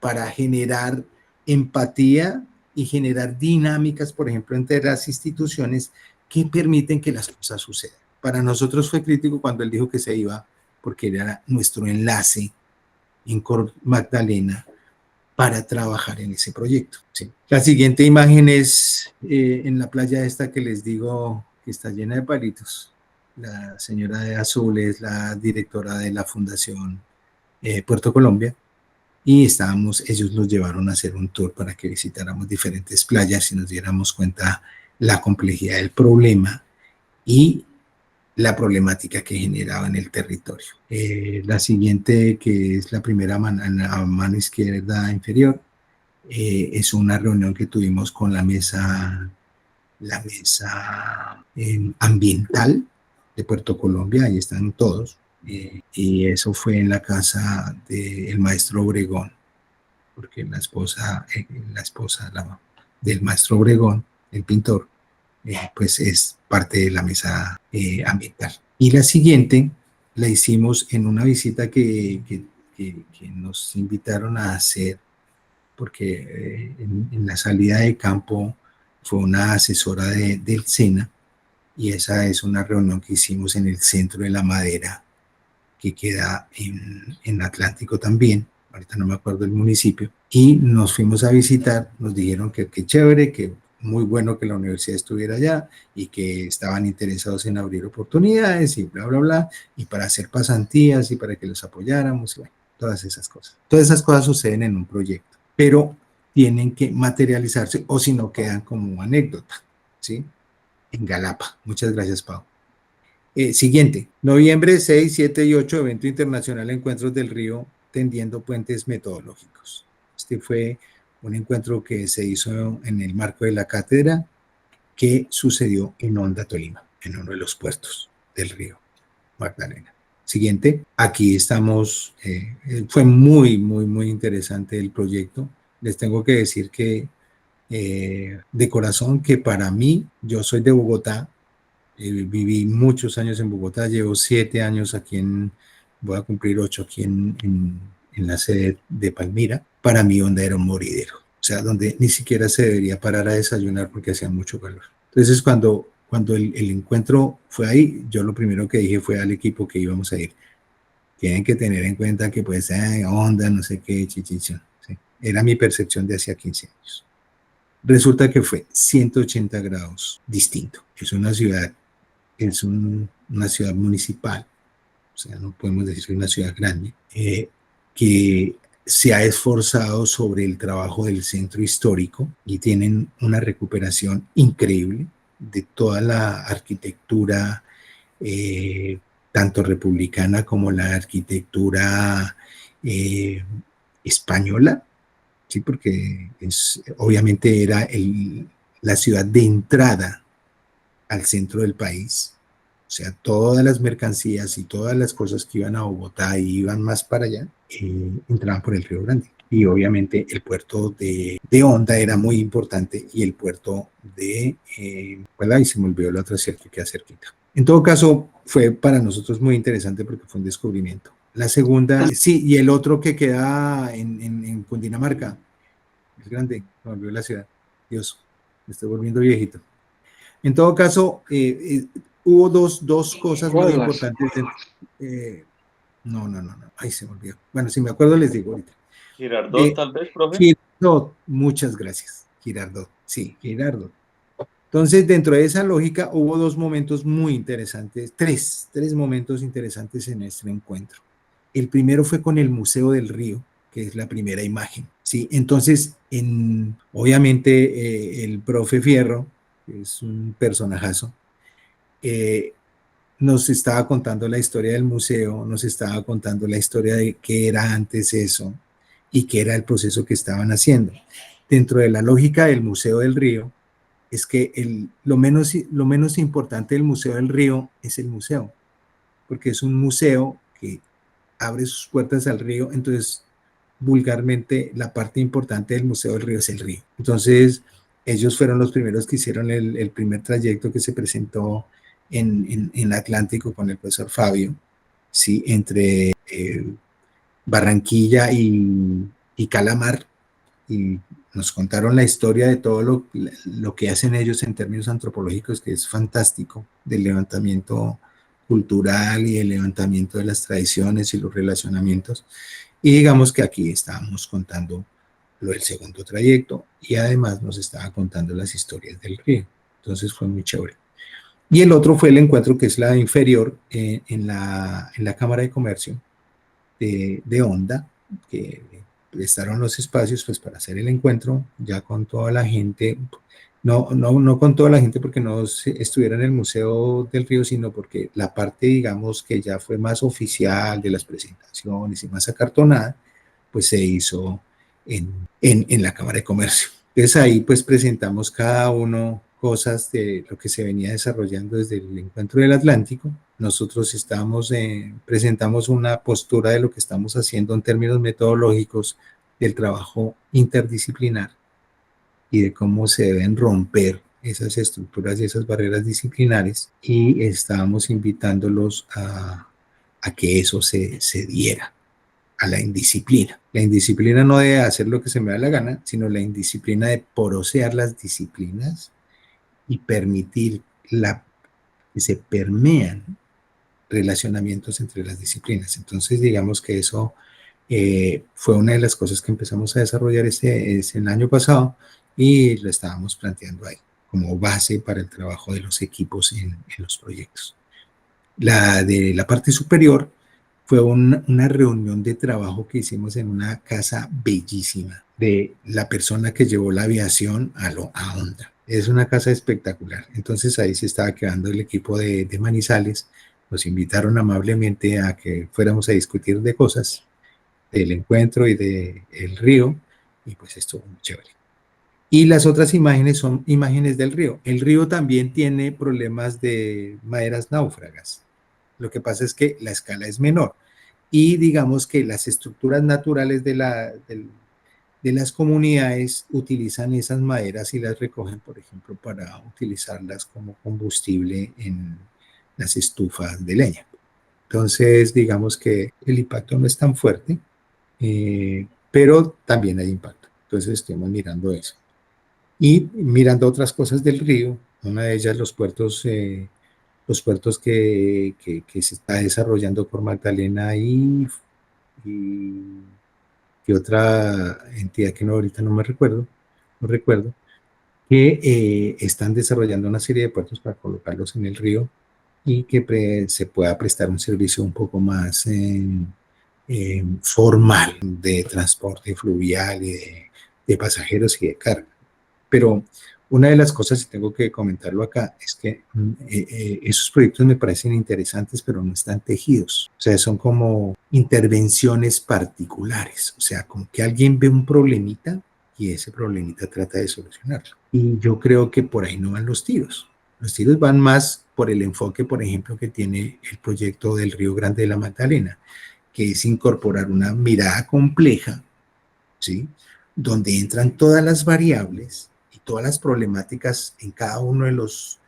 Speaker 2: para generar empatía y generar dinámicas, por ejemplo, entre las instituciones que permiten que las cosas sucedan. Para nosotros fue crítico cuando él dijo que se iba, porque era nuestro enlace en Cor Magdalena para trabajar en ese proyecto. ¿Sí? La siguiente imagen es en la playa esta que les digo que está llena de palitos. La señora de azul es la directora de la Fundación Puerto Colombia. Y ellos nos llevaron a hacer un tour para que visitáramos diferentes playas y nos diéramos cuenta la complejidad del problema y la problemática que generaba en el territorio. La siguiente, que es la primera la mano izquierda inferior, es una reunión que tuvimos con la mesa ambiental de Puerto Colombia, ahí están todos. Y eso fue en la casa del maestro Obregón, porque la esposa del maestro Obregón, el pintor, pues es parte de la mesa ambiental. Y la siguiente la hicimos en una visita que nos invitaron a hacer, porque en la salida de campo fue una asesora del SENA, y esa es una reunión que hicimos en el Centro de la Madera, que queda en Atlántico también, ahorita no me acuerdo el municipio, y nos fuimos a visitar, nos dijeron que qué chévere, que muy bueno que la universidad estuviera allá y que estaban interesados en abrir oportunidades y bla, bla, bla, y para hacer pasantías y para que los apoyáramos, y bueno, todas esas cosas. Todas esas cosas suceden en un proyecto, pero tienen que materializarse o si no quedan como anécdota, ¿sí? En Galapa. Muchas gracias, Pau. Siguiente, noviembre 6, 7 y 8, Evento Internacional Encuentros del Río, tendiendo puentes metodológicos. Este fue un encuentro que se hizo en el marco de la cátedra que sucedió en Honda, Tolima, en uno de los puertos del río Magdalena. Siguiente, aquí estamos, fue muy, muy, muy interesante el proyecto. Les tengo que decir que de corazón que para mí, yo soy de Bogotá, viví muchos años en Bogotá, llevo 7 años aquí voy a cumplir 8 aquí en la sede de Palmira. Para mí Honda era un moridero, o sea, donde ni siquiera se debería parar a desayunar porque hacía mucho calor. Entonces cuando el encuentro fue ahí, yo lo primero que dije fue al equipo que íbamos a ir, tienen que tener en cuenta que pues Honda, no sé qué, chichichón, ¿sí? Era mi percepción de hacía 15 años. Resulta que fue 180 grados distinto. Es una ciudad, una ciudad municipal, o sea, no podemos decir que es una ciudad grande, que se ha esforzado sobre el trabajo del centro histórico y tienen una recuperación increíble de toda la arquitectura, tanto republicana como la arquitectura española, sí, porque obviamente era la ciudad de entrada al centro del país. O sea, todas las mercancías y todas las cosas que iban a Bogotá y iban más para allá, entraban por el Río Grande. Y obviamente el puerto de Honda era muy importante y el puerto pues ahí se me olvidó la otra que queda cerquita. En todo caso, fue para nosotros muy interesante porque fue un descubrimiento. La segunda, sí, y el otro que queda en Cundinamarca, es grande, me olvidó la ciudad. Dios, me estoy volviendo viejito. En todo caso, hubo dos cosas muy importantes. No. Ay, se me olvidó. Bueno, si me acuerdo les digo ahorita.
Speaker 5: Girardot, tal vez, profe.
Speaker 2: Girardot, muchas gracias. Girardot, sí, Girardot. Entonces, dentro de esa lógica, hubo 2 momentos muy interesantes, tres momentos interesantes en nuestro encuentro. El primero fue con el Museo del Río, que es la primera imagen, ¿sí? Entonces, obviamente, el profe Fierro, que es un personajazo, nos estaba contando la historia del museo, nos estaba contando la historia de qué era antes eso y qué era el proceso que estaban haciendo. Dentro de la lógica del Museo del Río, es que lo menos importante del Museo del Río es el museo, porque es un museo que abre sus puertas al río, entonces vulgarmente la parte importante del Museo del Río es el río. Entonces ellos fueron los primeros que hicieron el primer trayecto que se presentó en Atlántico con el profesor Fabio, ¿sí? Entre Barranquilla y Calamar, y nos contaron la historia de todo lo que hacen ellos en términos antropológicos, que es fantástico, del levantamiento cultural y el levantamiento de las tradiciones y los relacionamientos. Y digamos que aquí estábamos contando lo del segundo trayecto y además nos estaba contando las historias del río. Entonces fue muy chévere. Y el otro fue el encuentro, que es la inferior, en la Cámara de Comercio de Honda, que prestaron los espacios pues para hacer el encuentro ya con toda la gente, no con toda la gente porque no estuviera en el Museo del Río, sino porque la parte, digamos, que ya fue más oficial de las presentaciones y más acartonada, pues se hizo en la Cámara de Comercio. Entonces ahí pues presentamos cada uno cosas de lo que se venía desarrollando desde el encuentro del Atlántico. Nosotros presentamos una postura de lo que estamos haciendo en términos metodológicos del trabajo interdisciplinar y de cómo se deben romper esas estructuras y esas barreras disciplinares, y estábamos invitándolos a que eso se diera, a la indisciplina. La indisciplina no de hacer lo que se me da la gana, sino la indisciplina de porosear las disciplinas y permitir que se permean relacionamientos entre las disciplinas. Entonces, digamos que eso fue una de las cosas que empezamos a desarrollar el año pasado, y lo estábamos planteando ahí como base para el trabajo de los equipos en los proyectos. La de la parte superior fue una reunión de trabajo que hicimos en una casa bellísima de la persona que llevó la aviación a Honda. Es una casa espectacular. Entonces ahí se estaba quedando el equipo de Manizales. Nos invitaron amablemente a que fuéramos a discutir de cosas, del encuentro y del río, y pues estuvo muy chévere. Y las otras imágenes son imágenes del río. El río también tiene problemas de maderas náufragas. Lo que pasa es que la escala es menor y digamos que las estructuras naturales de las comunidades utilizan esas maderas y las recogen, por ejemplo, para utilizarlas como combustible en las estufas de leña. Entonces, digamos que el impacto no es tan fuerte, pero también hay impacto. Entonces, estamos mirando eso. Y mirando otras cosas del río, una de ellas los puertos que se está desarrollando por Magdalena y otra entidad que ahorita no recuerdo, que están desarrollando una serie de puertos para colocarlos en el río y que se pueda prestar un servicio un poco más formal de transporte fluvial y de pasajeros y de carga. Pero una de las cosas, y tengo que comentarlo acá, es que esos proyectos me parecen interesantes, pero no están tejidos. O sea, son como intervenciones particulares. O sea, como que alguien ve un problemita y ese problemita trata de solucionarlo. Y yo creo que por ahí no van los tiros. Los tiros van más por el enfoque, por ejemplo, que tiene el proyecto del Río Grande de la Magdalena, que es incorporar una mirada compleja, ¿sí?, donde entran todas las variables y todas las problemáticas en cada uno de los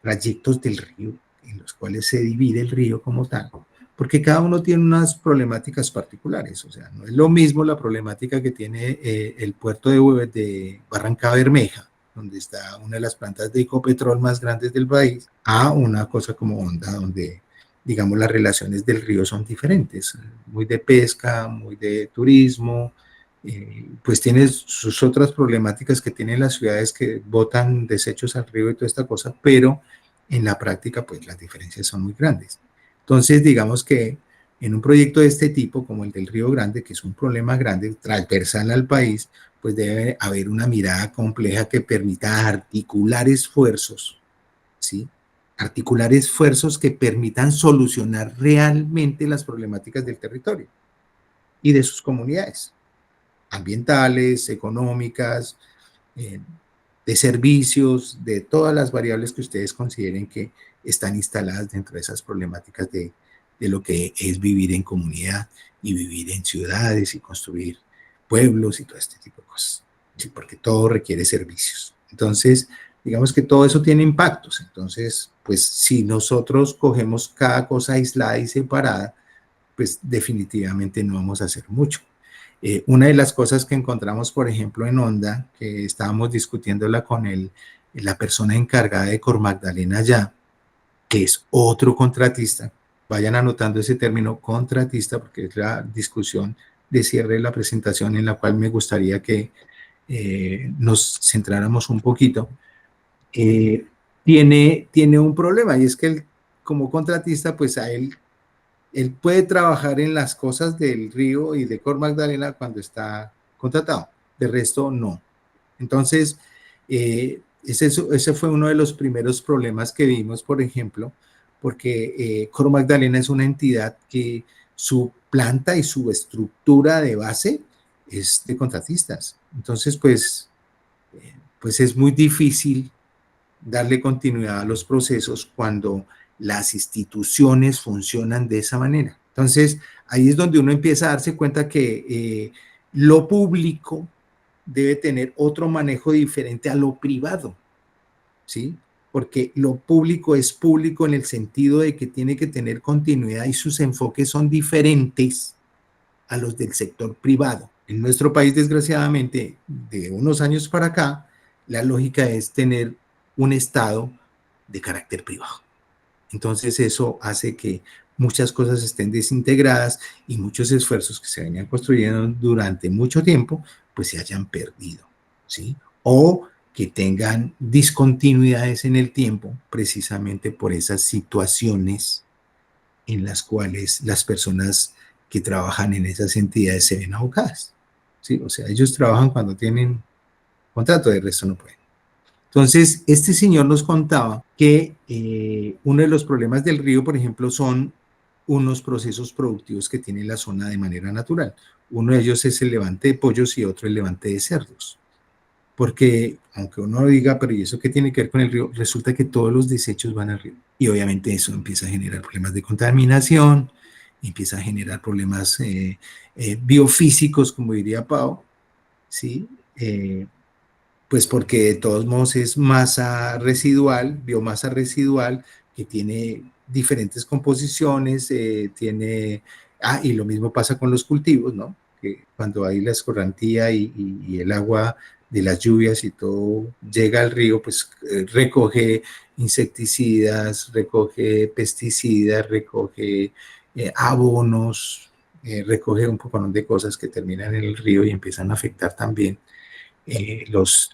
Speaker 2: trayectos del río, en los cuales se divide el río como tal, porque cada uno tiene unas problemáticas particulares. O sea, no es lo mismo la problemática que tiene el puerto de Barranca Bermeja, donde está una de las plantas de Ecopetrol más grandes del país, a una cosa como Honda, donde, digamos, las relaciones del río son diferentes, muy de pesca, muy de turismo, pues tiene sus otras problemáticas que tienen las ciudades que botan desechos al río y toda esta cosa, pero en la práctica pues las diferencias son muy grandes. Entonces digamos que en un proyecto de este tipo como el del Río Grande, que es un problema grande, transversal al país, pues debe haber una mirada compleja que permita articular esfuerzos, ¿sí?, articular esfuerzos que permitan solucionar realmente las problemáticas del territorio y de sus comunidades ambientales, económicas, de servicios, de todas las variables que ustedes consideren que están instaladas dentro de esas problemáticas de lo que es vivir en comunidad y vivir en ciudades y construir pueblos y todo este tipo de cosas, ¿sí?, porque todo requiere servicios. Entonces, digamos que todo eso tiene impactos. Entonces, pues si nosotros cogemos cada cosa aislada y separada, pues definitivamente no vamos a hacer mucho. Una de las cosas que encontramos, por ejemplo, en Honda, que estábamos discutiéndola con la persona encargada de Cor Magdalena ya, que es otro contratista, vayan anotando ese término contratista, porque es la discusión de cierre de la presentación en la cual me gustaría que nos centráramos un poquito, tiene un problema, y es que él, como contratista, pues a él puede trabajar en las cosas del río y de Cor Magdalena cuando está contratado, de resto no. Entonces, ese fue uno de los primeros problemas que vimos, por ejemplo, porque Cor Magdalena es una entidad que su planta y su estructura de base es de contratistas. Entonces, pues es muy difícil darle continuidad a los procesos cuando las instituciones funcionan de esa manera. Entonces, ahí es donde uno empieza a darse cuenta que lo público debe tener otro manejo diferente a lo privado, ¿sí? Porque lo público es público en el sentido de que tiene que tener continuidad y sus enfoques son diferentes a los del sector privado. En nuestro país, desgraciadamente, de unos años para acá, la lógica es tener un Estado de carácter privado. Entonces eso hace que muchas cosas estén desintegradas y muchos esfuerzos que se venían construyendo durante mucho tiempo, pues se hayan perdido, ¿sí? o que tengan discontinuidades en el tiempo, precisamente por esas situaciones en las cuales las personas que trabajan en esas entidades se ven abocadas. ¿Sí? O sea, ellos trabajan cuando tienen contrato, de resto no pueden. Entonces, este señor nos contaba que uno de los problemas del río, por ejemplo, son unos procesos productivos que tiene la zona de manera natural. Uno de ellos es el levante de pollos y otro el levante de cerdos. Porque, aunque uno diga, pero ¿y eso qué tiene que ver con el río? Resulta que todos los desechos van al río. Y obviamente eso empieza a generar problemas de contaminación, empieza a generar problemas biofísicos, como diría Pau, ¿sí? Pues porque de todos modos es masa residual, biomasa residual, que tiene diferentes composiciones, y lo mismo pasa con los cultivos, ¿no? Que cuando hay la escorrentía y el agua de las lluvias y todo llega al río, pues recoge insecticidas, recoge pesticidas, recoge abonos, recoge un poco de cosas que terminan en el río y empiezan a afectar también los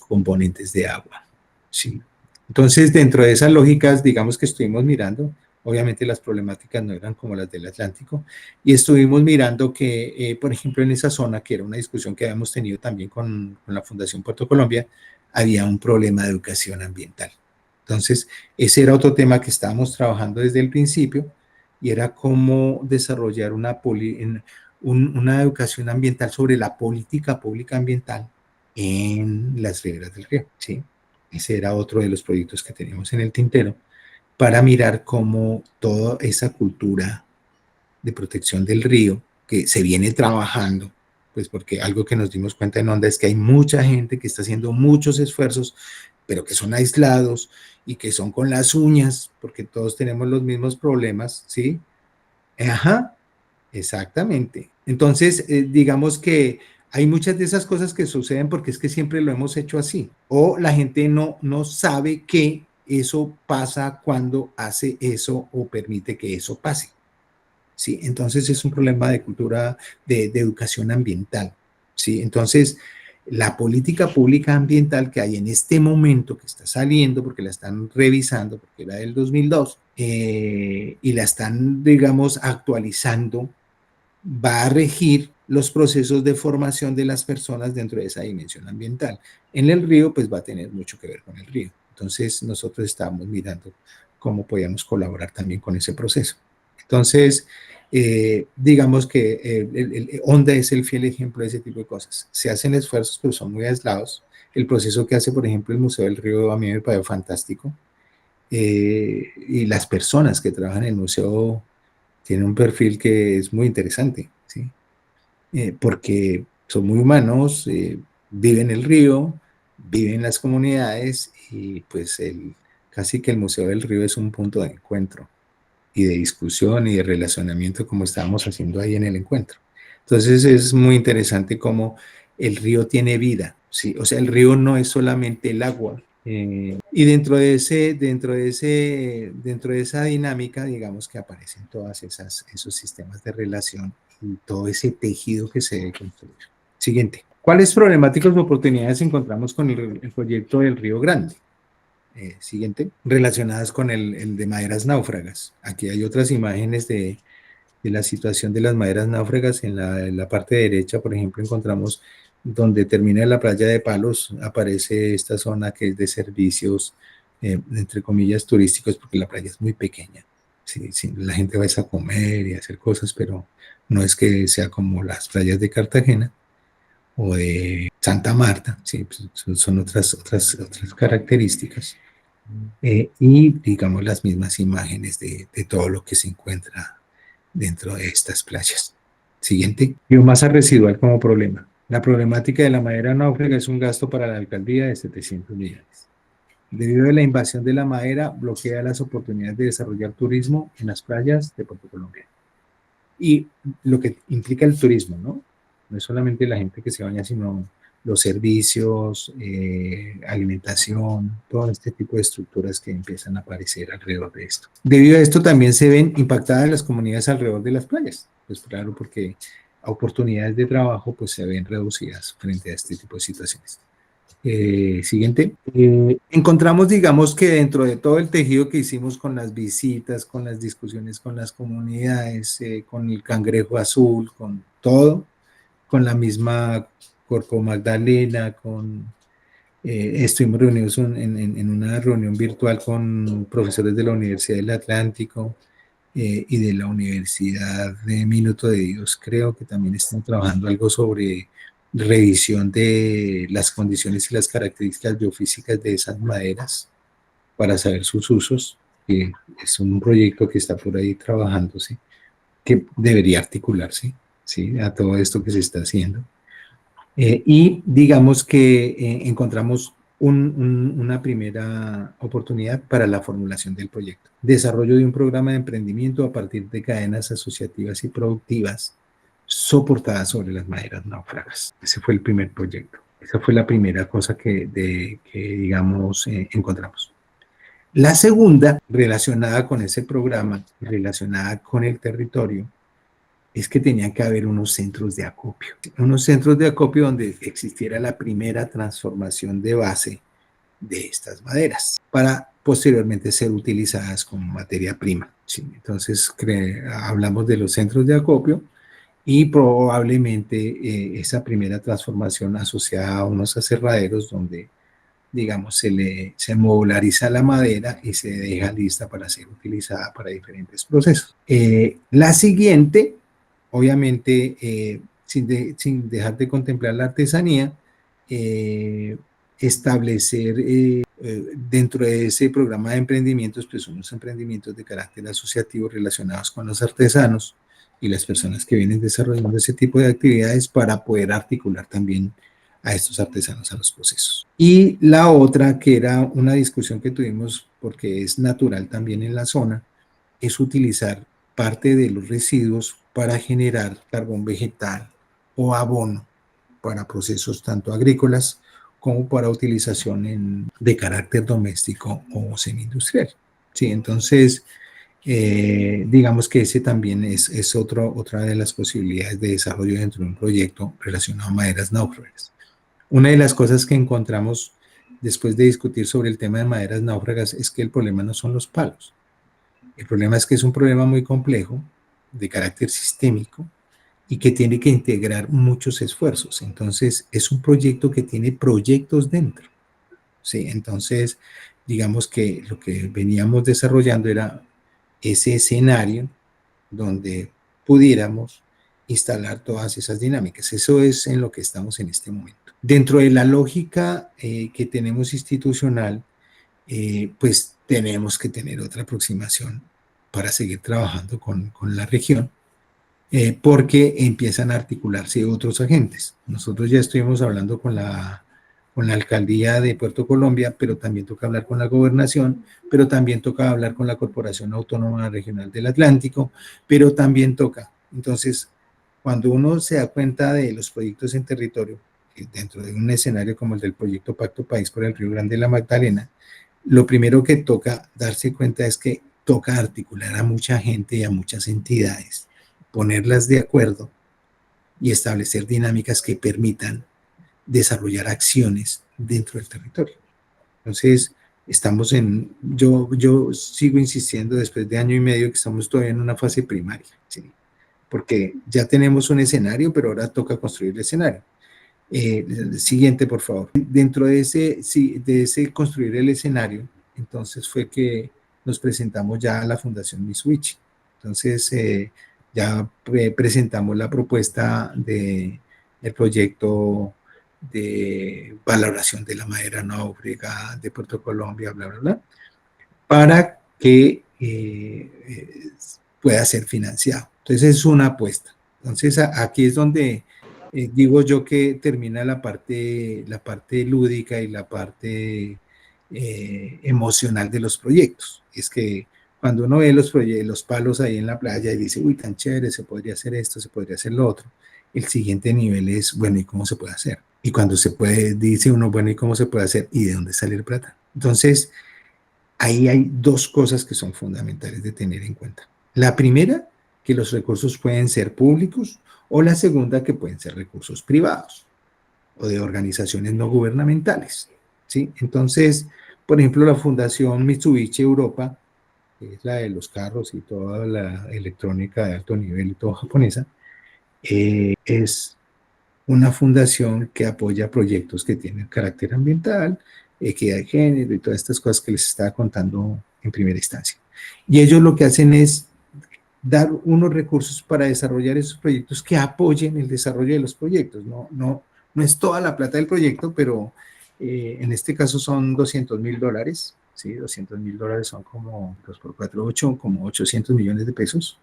Speaker 2: componentes de agua. ¿Sí? Entonces, dentro de esas lógicas, digamos que estuvimos mirando, obviamente las problemáticas no eran como las del Atlántico, y estuvimos mirando que, por ejemplo, en esa zona, que era una discusión que habíamos tenido también con la Fundación Puerto Colombia, había un problema de educación ambiental. Entonces, ese era otro tema que estábamos trabajando desde el principio, y era cómo desarrollar una educación ambiental sobre la política pública ambiental en las riberas del río, ¿sí? Ese era otro de los proyectos que teníamos en el tintero para mirar cómo toda esa cultura de protección del río que se viene trabajando, pues porque algo que nos dimos cuenta en Onda es que hay mucha gente que está haciendo muchos esfuerzos, pero que son aislados y que son con las uñas, porque todos tenemos los mismos problemas, ¿sí? Ajá, exactamente. Entonces, digamos que hay muchas de esas cosas que suceden porque es que siempre lo hemos hecho así. O la gente no sabe que eso pasa cuando hace eso o permite que eso pase. ¿Sí? Entonces es un problema de cultura, de educación ambiental. ¿Sí? Entonces, la política pública ambiental que hay en este momento, que está saliendo porque la están revisando, porque era del 2002, y la están, digamos, actualizando, va a regir los procesos de formación de las personas dentro de esa dimensión ambiental. En el río, pues va a tener mucho que ver con el río. Entonces, nosotros estábamos mirando cómo podíamos colaborar también con ese proceso. Entonces, digamos que Onda es el fiel ejemplo de ese tipo de cosas. Se hacen esfuerzos, pero son muy aislados. El proceso que hace, por ejemplo, el Museo del Río a mí me parece fantástico. Y las personas que trabajan en el museo tienen un perfil que es muy interesante, ¿sí? Porque son muy humanos, viven el río, viven las comunidades y pues casi que el Museo del Río es un punto de encuentro y de discusión y de relacionamiento como estábamos haciendo ahí en el encuentro. Entonces es muy interesante cómo el río tiene vida, ¿sí? O sea, el río no es solamente el agua. Y dentro de esa dinámica, digamos que aparecen todos esos sistemas de relación y todo ese tejido que se debe construir. Siguiente. ¿Cuáles problemáticas o oportunidades encontramos con el proyecto del Río Grande? Siguiente, relacionadas con el de maderas náufragas. Aquí hay otras imágenes de la situación de las maderas náufragas. En la parte derecha, por ejemplo, encontramos donde termina la playa de Palos, aparece esta zona que es de servicios, entre comillas, turísticos, porque la playa es muy pequeña. Sí, sí, la gente va a comer y a hacer cosas, pero no es que sea como las playas de Cartagena o de Santa Marta, sí, pues son otras características. Y digamos las mismas imágenes de todo lo que se encuentra dentro de estas playas. Siguiente. Biomasa residual como problema. La problemática de la madera náufraga es un gasto para la alcaldía de 700 millones. Debido a la invasión de la madera, bloquea las oportunidades de desarrollar turismo en las playas de Puerto Colombia. Y lo que implica el turismo, ¿no? No es solamente la gente que se baña, sino los servicios, alimentación, todo este tipo de estructuras que empiezan a aparecer alrededor de esto. Debido a esto también se ven impactadas las comunidades alrededor de las playas. Pues claro, porque oportunidades de trabajo pues se ven reducidas frente a este tipo de situaciones. Siguiente. Encontramos, digamos, que dentro de todo el tejido que hicimos con las visitas, con las discusiones con las comunidades, con el cangrejo azul, con todo, con la misma Corpo Magdalena, estuvimos reunidos en una reunión virtual con profesores de la Universidad del Atlántico y de la Universidad de Minuto de Dios. Creo que también están trabajando algo sobre revisión de las condiciones y las características biofísicas de esas maderas para saber sus usos. Es un proyecto que está por ahí trabajándose, que debería articularse, ¿sí?, a todo esto que se está haciendo. Y digamos que encontramos una primera oportunidad para la formulación del proyecto. Desarrollo de un programa de emprendimiento a partir de cadenas asociativas y productivas soportadas sobre las maderas náufragas. Ese fue el primer proyecto. Esa fue la primera cosa que digamos, encontramos. La segunda, relacionada con ese programa, relacionada con el territorio, es que tenía que haber unos centros de acopio donde existiera la primera transformación de base de estas maderas para posteriormente ser utilizadas como materia prima. ¿Sí? Entonces hablamos de los centros de acopio y probablemente esa primera transformación asociada a unos aserraderos donde, digamos, se modulariza la madera y se deja lista para ser utilizada para diferentes procesos. La siguiente, obviamente, sin dejar de contemplar la artesanía, establecer dentro de ese programa de emprendimientos, pues unos emprendimientos de carácter asociativo relacionados con los artesanos y las personas que vienen desarrollando ese tipo de actividades para poder articular también a estos artesanos a los procesos. Y la otra, que era una discusión que tuvimos porque es natural también en la zona, es utilizar parte de los residuos para generar carbón vegetal o abono para procesos tanto agrícolas como para utilización de carácter doméstico o semi-industrial. Sí, entonces, digamos que ese también es otra de las posibilidades de desarrollo dentro de un proyecto relacionado a maderas náufragas. Una de las cosas que encontramos después de discutir sobre el tema de maderas náufragas es que el problema no son los palos. El problema es que es un problema muy complejo, de carácter sistémico, y que tiene que integrar muchos esfuerzos. Entonces, es un proyecto que tiene proyectos dentro. ¿Sí? Entonces, digamos que lo que veníamos desarrollando era ese escenario donde pudiéramos instalar todas esas dinámicas. Eso es en lo que estamos en este momento. Dentro de la lógica que tenemos institucional, pues tenemos que tener otra aproximación para seguir trabajando con la región, porque empiezan a articularse otros agentes. Nosotros ya estuvimos hablando con la alcaldía de Puerto Colombia, pero también toca hablar con la gobernación, pero también toca hablar con la Corporación Autónoma Regional del Atlántico, pero también toca. Entonces, cuando uno se da cuenta de los proyectos en territorio, dentro de un escenario como el del proyecto Pacto País por el Río Grande de la Magdalena, lo primero que toca darse cuenta es que toca articular a mucha gente y a muchas entidades, ponerlas de acuerdo y establecer dinámicas que permitan desarrollar acciones dentro del territorio. Entonces, yo sigo insistiendo después de año y medio que estamos todavía en una fase primaria, ¿sí? Porque ya tenemos un escenario, pero ahora toca construir el escenario. Siguiente, por favor. Dentro de ese construir el escenario, entonces fue que nos presentamos ya a la Fundación Mitsubishi. Entonces, ya presentamos la propuesta del proyecto de valoración de la madera náufraga de Puerto Colombia, bla, bla, bla, para que pueda ser financiado. Entonces, es una apuesta. Entonces, aquí es donde digo yo que termina la parte lúdica y la parte emocional de los proyectos. Es que cuando uno ve los palos ahí en la playa y dice, uy, tan chévere, se podría hacer esto, se podría hacer lo otro, el siguiente nivel es, bueno, ¿y cómo se puede hacer? Y cuando se puede, dice uno, bueno, ¿y cómo se puede hacer? ¿Y de dónde sale el plata? Entonces, ahí hay dos cosas que son fundamentales de tener en cuenta. La primera, que los recursos pueden ser públicos, o la segunda, que pueden ser recursos privados. o de organizaciones no gubernamentales, ¿sí? Entonces, por ejemplo, la Fundación Mitsubishi Europa, que es la de los carros y toda la electrónica de alto nivel y todo japonesa, es una fundación que apoya proyectos que tienen carácter ambiental, equidad de género y todas estas cosas que les estaba contando en primera instancia. Y ellos lo que hacen es dar unos recursos para desarrollar esos proyectos que apoyen el desarrollo de los proyectos. No es toda la plata del proyecto, pero en este caso son $200.000, ¿sí? $200.000 son como 2 por 4, 8, como 800 millones de pesos.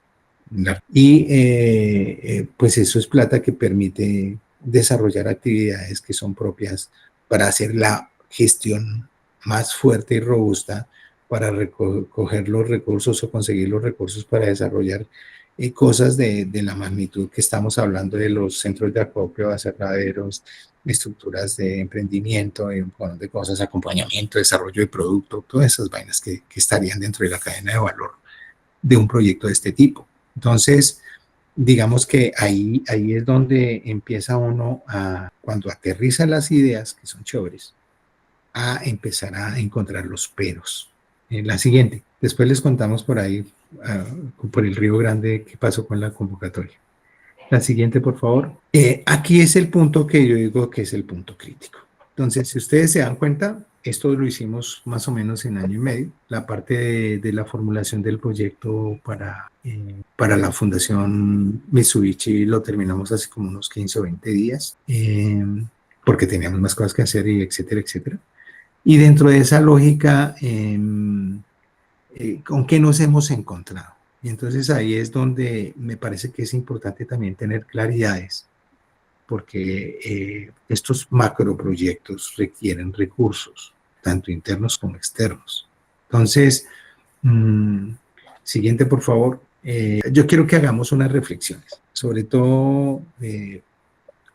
Speaker 2: Y pues eso es plata que permite desarrollar actividades que son propias para hacer la gestión más fuerte y robusta para recoger los recursos o conseguir los recursos para desarrollar cosas de la magnitud que estamos hablando de los centros de acopio, aserraderos, estructuras de emprendimiento, un montón de cosas, acompañamiento, desarrollo de producto, todas esas vainas que estarían dentro de la cadena de valor de un proyecto de este tipo. Entonces, digamos que ahí es donde empieza uno cuando aterriza las ideas, que son chéveres, a empezar a encontrar los peros. La siguiente, después les contamos por ahí, por el Río Grande, qué pasó con la convocatoria. La siguiente, por favor. Aquí es el punto que yo digo que es el punto crítico. Entonces, si ustedes se dan cuenta, esto lo hicimos más o menos en año y medio. La parte de la formulación del proyecto para la Fundación Mitsubishi lo terminamos hace como unos 15 o 20 días, porque teníamos más cosas que hacer y etcétera, etcétera. Y dentro de esa lógica, ¿con qué nos hemos encontrado? Y entonces ahí es donde me parece que es importante también tener claridades, porque estos macroproyectos requieren recursos, tanto internos como externos. Entonces, siguiente, por favor. Yo quiero que hagamos unas reflexiones, sobre todo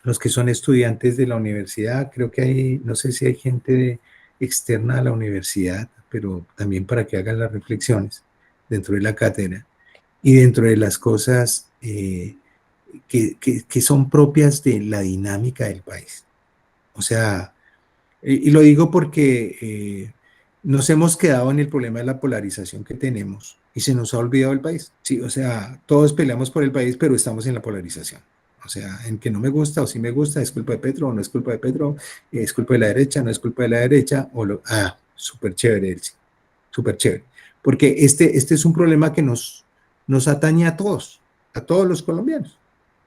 Speaker 2: los que son estudiantes de la universidad. Creo que hay, no sé si hay gente externa a la universidad, pero también para que hagan las reflexiones dentro de la cátedra y dentro de las cosas que son propias de la dinámica del país. O sea, y lo digo porque nos hemos quedado en el problema de la polarización que tenemos y se nos ha olvidado el país. Sí, o sea, todos peleamos por el país, pero estamos en la polarización. O sea, en que no me gusta o sí me gusta, es culpa de Petro o no es culpa de Petro, es culpa de la derecha, no es culpa de la derecha, súper chévere, Elsie, súper chévere. Porque este es un problema que nos atañe a todos los colombianos.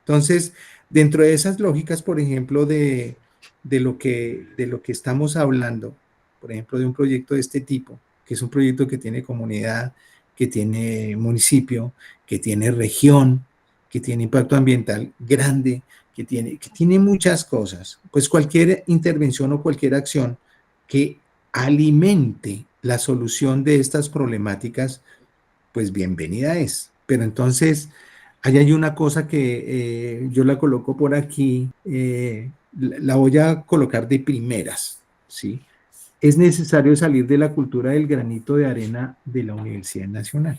Speaker 2: Entonces, dentro de esas lógicas, por ejemplo, de lo que estamos hablando, por ejemplo, de un proyecto de este tipo, que es un proyecto que tiene comunidad, que tiene municipio, que tiene región, que tiene impacto ambiental grande, que tiene muchas cosas, pues cualquier intervención o cualquier acción que alimente la solución de estas problemáticas, pues bienvenida es. Pero entonces, ahí hay una cosa que yo la coloco por aquí, la voy a colocar de primeras, ¿sí? Es necesario salir de la cultura del granito de arena de la Universidad Nacional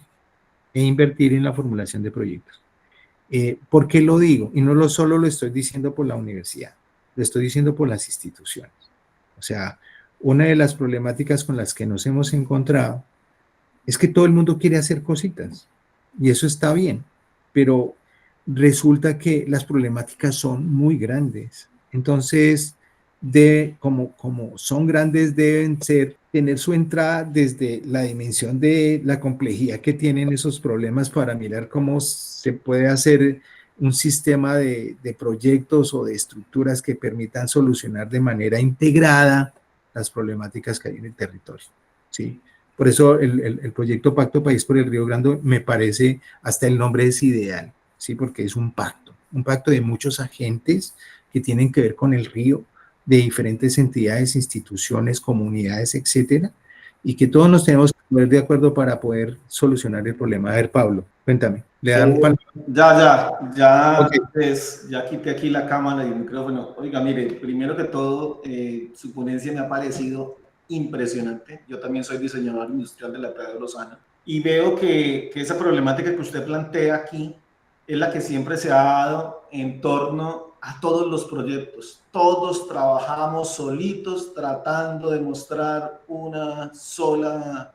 Speaker 2: e invertir en la formulación de proyectos. ¿Por qué lo digo? Y no solo lo estoy diciendo por la universidad, lo estoy diciendo por las instituciones. O sea, una de las problemáticas con las que nos hemos encontrado es que todo el mundo quiere hacer cositas y eso está bien, pero resulta que las problemáticas son muy grandes. Entonces, como son grandes, deben tener su entrada desde la dimensión de la complejidad que tienen esos problemas para mirar cómo se puede hacer un sistema de proyectos o de estructuras que permitan solucionar de manera integrada las problemáticas que hay en el territorio, ¿sí? Por eso el proyecto Pacto País por el Río Grande me parece, hasta el nombre es ideal, ¿sí? Porque es un pacto de muchos agentes que tienen que ver con el río, de diferentes entidades, instituciones, comunidades, etcétera, y que todos nos tenemos que poner de acuerdo para poder solucionar el problema. A ver, Pablo, cuéntame. ¿Le dan
Speaker 6: Ya,
Speaker 2: okay.
Speaker 6: Pues, ya quité aquí la cámara y el micrófono. Oiga, mire, primero que todo, su ponencia me ha parecido impresionante. Yo también soy diseñador industrial de la Pedro Lozana y veo que esa problemática que usted plantea aquí es la que siempre se ha dado en torno a todos los proyectos. Todos trabajamos solitos tratando de mostrar una sola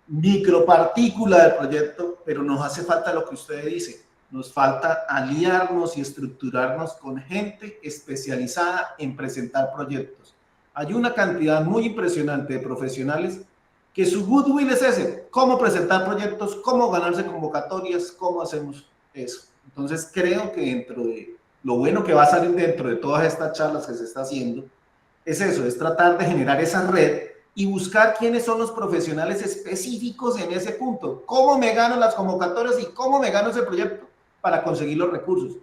Speaker 6: micropartícula del proyecto, pero nos hace falta lo que usted dice. Nos falta aliarnos y estructurarnos con gente especializada en presentar proyectos. Hay una cantidad muy impresionante de profesionales que su goodwill es ese, cómo presentar proyectos, cómo ganarse convocatorias, cómo hacemos eso. Entonces creo que dentro de lo bueno que va a salir dentro de todas estas charlas que se está haciendo, es eso, es tratar de generar esa red y buscar quiénes son los profesionales específicos en ese punto. ¿Cómo me gano las convocatorias y cómo me gano ese proyecto para conseguir los recursos?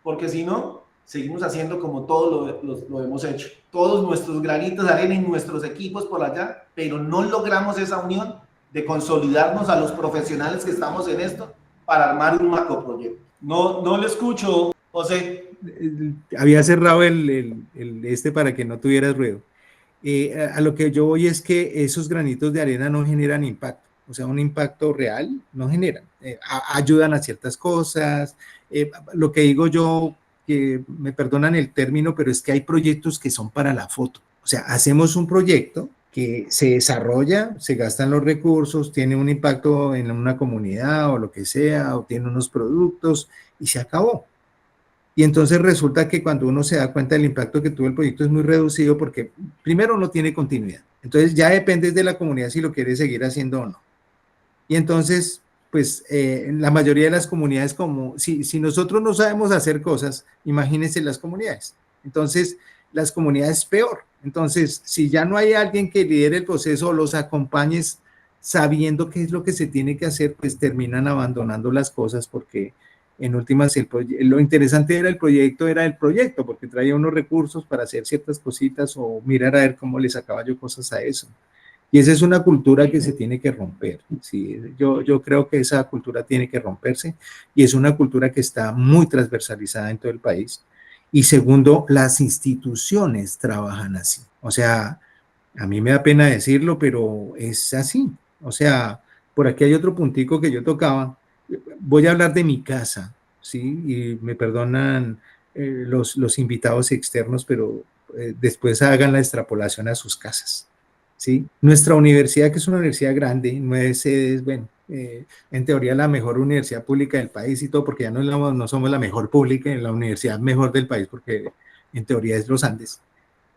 Speaker 6: Porque si no, seguimos haciendo como todos lo hemos hecho. Todos nuestros granitos de arena y nuestros equipos por allá, pero no logramos esa unión de consolidarnos a los profesionales que estamos en esto para armar un macroproyecto. No le escucho, José.
Speaker 2: Había cerrado para que no tuvieras ruido. A lo que yo voy es que esos granitos de arena no generan impacto, o sea, un impacto real no generan. Ayudan a ciertas cosas. Lo que digo yo, que me perdonan el término, pero es que hay proyectos que son para la foto. O sea, hacemos un proyecto que se desarrolla, se gastan los recursos, tiene un impacto en una comunidad o lo que sea, o tiene unos productos y se acabó. Y entonces resulta que cuando uno se da cuenta del impacto que tuvo el proyecto es muy reducido porque primero no tiene continuidad. Entonces ya depende de la comunidad si lo quiere seguir haciendo o no. Y entonces, pues la mayoría de las comunidades, como si nosotros no sabemos hacer cosas, imagínense las comunidades. Entonces, las comunidades peor. Entonces, si ya no hay alguien que lidere el proceso o los acompañes sabiendo qué es lo que se tiene que hacer, pues terminan abandonando las cosas porque en últimas lo interesante era el proyecto, porque traía unos recursos para hacer ciertas cositas o mirar a ver cómo le sacaba yo cosas a eso. Y esa es una cultura que se tiene que romper. ¿Sí? Yo creo que esa cultura tiene que romperse y es una cultura que está muy transversalizada en todo el país. Y segundo, las instituciones trabajan así. O sea, a mí me da pena decirlo, pero es así. O sea, por aquí hay otro puntico que yo tocaba. Voy a hablar de mi casa, ¿sí? Y me perdonan los invitados externos, pero después hagan la extrapolación a sus casas, ¿sí? Nuestra universidad, que es una universidad grande, 9 sedes, bueno, en teoría la mejor universidad pública del país y todo, porque ya no somos la mejor pública, la universidad mejor del país, porque en teoría es los Andes,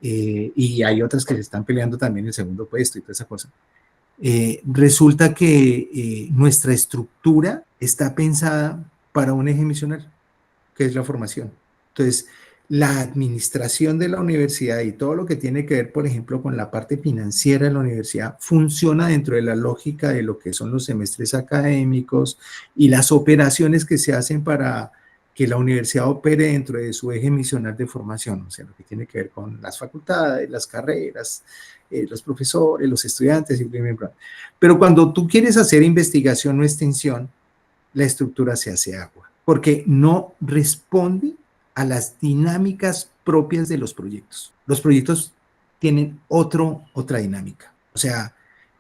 Speaker 2: y hay otras que se están peleando también el segundo puesto y toda esa cosa. Resulta que nuestra estructura está pensada para un eje misional, que es la formación. Entonces, la administración de la universidad y todo lo que tiene que ver, por ejemplo, con la parte financiera de la universidad, funciona dentro de la lógica de lo que son los semestres académicos y las operaciones que se hacen para que la universidad opere dentro de su eje misional de formación, o sea, lo que tiene que ver con las facultades, las carreras, los profesores, los estudiantes, pero cuando tú quieres hacer investigación o extensión, la estructura se hace agua, porque no responde a las dinámicas propias de los proyectos. Los proyectos tienen otra dinámica. O sea,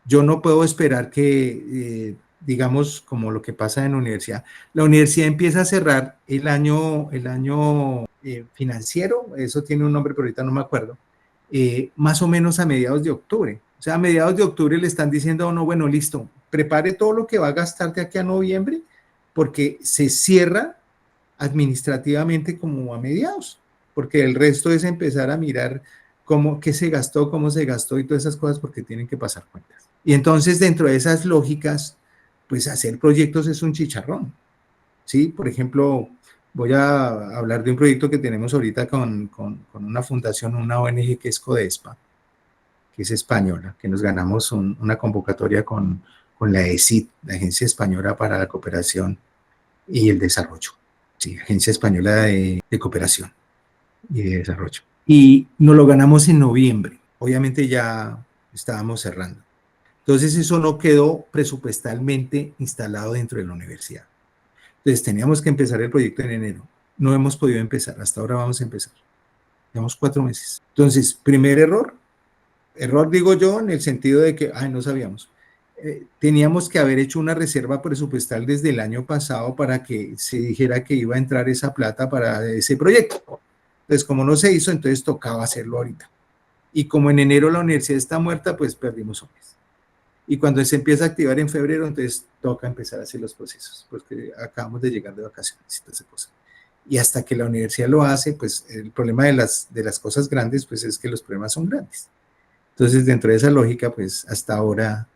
Speaker 2: yo no puedo esperar que, digamos, como lo que pasa en la universidad empieza a cerrar el año financiero, eso tiene un nombre, pero ahorita no me acuerdo, más o menos a mediados de octubre. O sea, a mediados de octubre le están diciendo, no, bueno, listo, prepare todo lo que va a gastar de aquí a noviembre, porque se cierra administrativamente como a mediados, porque el resto es empezar a mirar qué se gastó, cómo se gastó y todas esas cosas, porque tienen que pasar cuentas. Y entonces, dentro de esas lógicas, pues hacer proyectos es un chicharrón, ¿sí? Por ejemplo, voy a hablar de un proyecto que tenemos ahorita con una fundación, una ONG que es CODESPA, que es española, que nos ganamos una convocatoria con la ESID, la Agencia Española para la Cooperación y el Desarrollo. Sí, Agencia Española de Cooperación y de Desarrollo. Y nos lo ganamos en noviembre. Obviamente ya estábamos cerrando. Entonces eso no quedó presupuestalmente instalado dentro de la universidad. Entonces teníamos que empezar el proyecto en enero. No hemos podido empezar. Hasta ahora vamos a empezar. Llevamos 4 meses. Entonces, primer error digo yo en el sentido de que, no sabíamos. teníamos que haber hecho una reserva presupuestal desde el año pasado para que se dijera que iba a entrar esa plata para ese proyecto. Entonces, como no se hizo, entonces tocaba hacerlo ahorita. Y como en enero la universidad está muerta, pues perdimos un mes. Y cuando se empieza a activar en febrero, entonces toca empezar a hacer los procesos, porque acabamos de llegar de vacaciones y toda esa cosa. Y hasta que la universidad lo hace, pues el problema de las cosas grandes, pues es que los problemas son grandes. Entonces, dentro de esa lógica, pues hasta ahora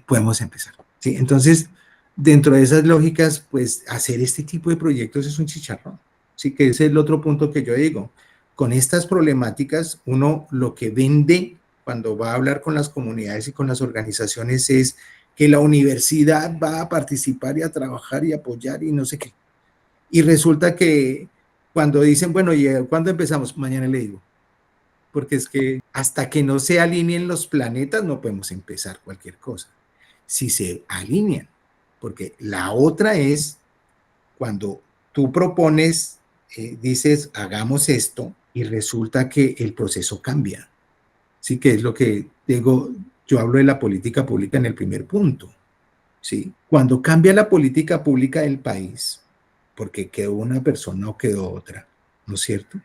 Speaker 2: podemos empezar. ¿Sí? Entonces, dentro de esas lógicas, pues hacer este tipo de proyectos es un chicharrón. Sí, que ese es el otro punto que yo digo. Con estas problemáticas, uno lo que vende cuando va a hablar con las comunidades y con las organizaciones es que la universidad va a participar y a trabajar y apoyar y no sé qué. Y resulta que cuando dicen, bueno, ¿y cuándo empezamos? Mañana le digo. Porque es que hasta que no se alineen los planetas no podemos empezar cualquier cosa. Si se alinean, porque la otra es cuando tú propones, dices, hagamos esto y resulta que el proceso cambia. Sí, que es lo que digo, yo hablo de la política pública en el primer punto. ¿Sí? Cuando cambia la política pública del país, porque quedó una persona o quedó otra, ¿no es cierto?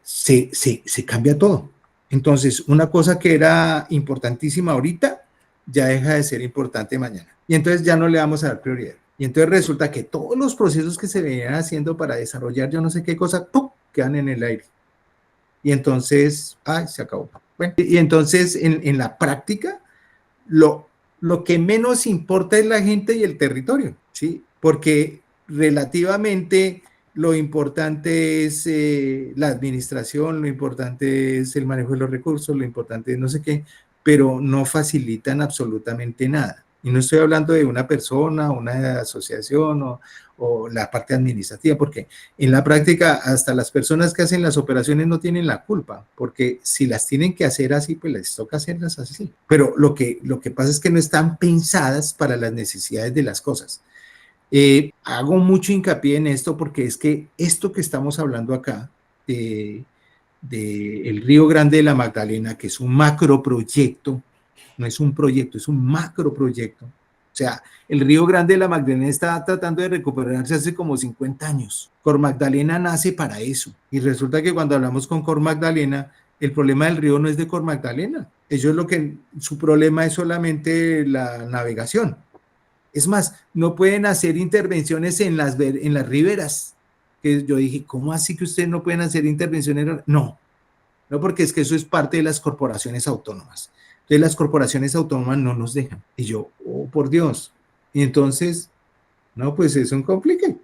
Speaker 2: Se cambia todo. Entonces, una cosa que era importantísima ahorita, ya deja de ser importante mañana. Y entonces ya no le vamos a dar prioridad. Y entonces resulta que todos los procesos que se venían haciendo para desarrollar yo no sé qué cosa, ¡pum!, quedan en el aire. Y entonces, ¡ay!, se acabó. Bueno, y entonces en la práctica, lo que menos importa es la gente y el territorio, ¿sí? Porque relativamente lo importante es la administración, lo importante es el manejo de los recursos, lo importante es no sé qué, pero no facilitan absolutamente nada. Y no estoy hablando de una persona, una asociación o la parte administrativa, porque en la práctica hasta las personas que hacen las operaciones no tienen la culpa, porque si las tienen que hacer así, pues les toca hacerlas así. Pero lo que pasa es que no están pensadas para las necesidades de las cosas. Hago mucho hincapié en esto porque es que esto que estamos hablando acá, de el Río Grande de la Magdalena, que es un macroproyecto, no es un proyecto, es un macroproyecto. O sea, el Río Grande de la Magdalena está tratando de recuperarse hace como 50 años. Cor Magdalena nace para eso. Y resulta que cuando hablamos con Cor Magdalena, el problema del río no es de Cor Magdalena. Su problema es solamente la navegación. Es más, no pueden hacer intervenciones en las riberas. Que yo dije, ¿cómo así que ustedes no pueden hacer intervenciones? No, porque es que eso es parte de las corporaciones autónomas. Entonces las corporaciones autónomas no nos dejan. Y yo, oh, por Dios. Y entonces, no, pues es un complique.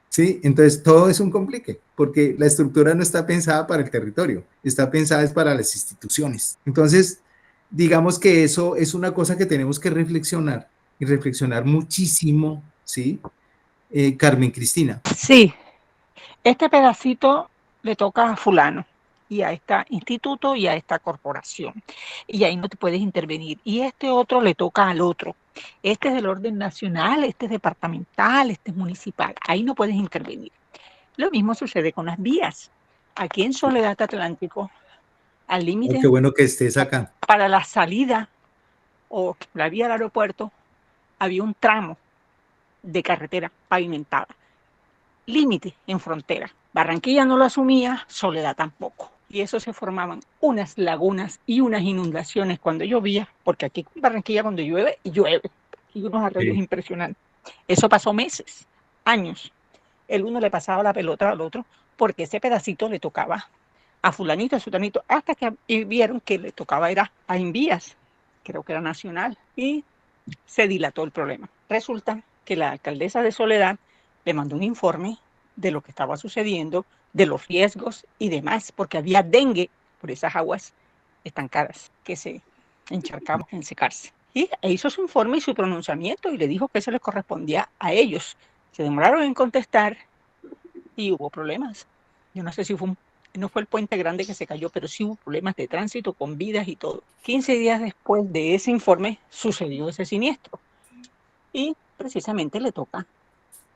Speaker 2: ¿Sí? Entonces todo es un complique, porque la estructura no está pensada para el territorio, está pensada es para las instituciones. Entonces, digamos que eso es una cosa que tenemos que reflexionar, y reflexionar muchísimo, ¿sí? Carmen Cristina.
Speaker 7: Sí, este pedacito le toca a fulano, y a este instituto y a esta corporación, y ahí no te puedes intervenir, y este otro le toca al otro. Este es del orden nacional, este es departamental, este es municipal, ahí no puedes intervenir. Lo mismo sucede con las vías. Aquí en Soledad Atlántico, al límite,
Speaker 2: oh, qué bueno que estés acá.
Speaker 7: Para la salida o la vía al aeropuerto, había un tramo de carretera pavimentada. Límite en frontera. Barranquilla no lo asumía, Soledad tampoco. Y eso se formaban unas lagunas y unas inundaciones cuando llovía, porque aquí en Barranquilla cuando llueve, llueve. Y unos arroyos impresionantes. Eso pasó meses, años. El uno le pasaba la pelota al otro, porque ese pedacito le tocaba a fulanito, a sutanito, hasta que vieron que le tocaba era a Invías, creo que era nacional, y se dilató el problema. Resulta que la alcaldesa de Soledad le mandó un informe de lo que estaba sucediendo, de los riesgos y demás, porque había dengue por esas aguas estancadas que se encharcaban en secarse. Y hizo su informe y su pronunciamiento y le dijo que eso les correspondía a ellos. Se demoraron en contestar y hubo problemas. Yo no sé si no fue el puente grande que se cayó, pero sí hubo problemas de tránsito con vidas y todo. 15 días después de ese informe sucedió ese siniestro. Y precisamente le toca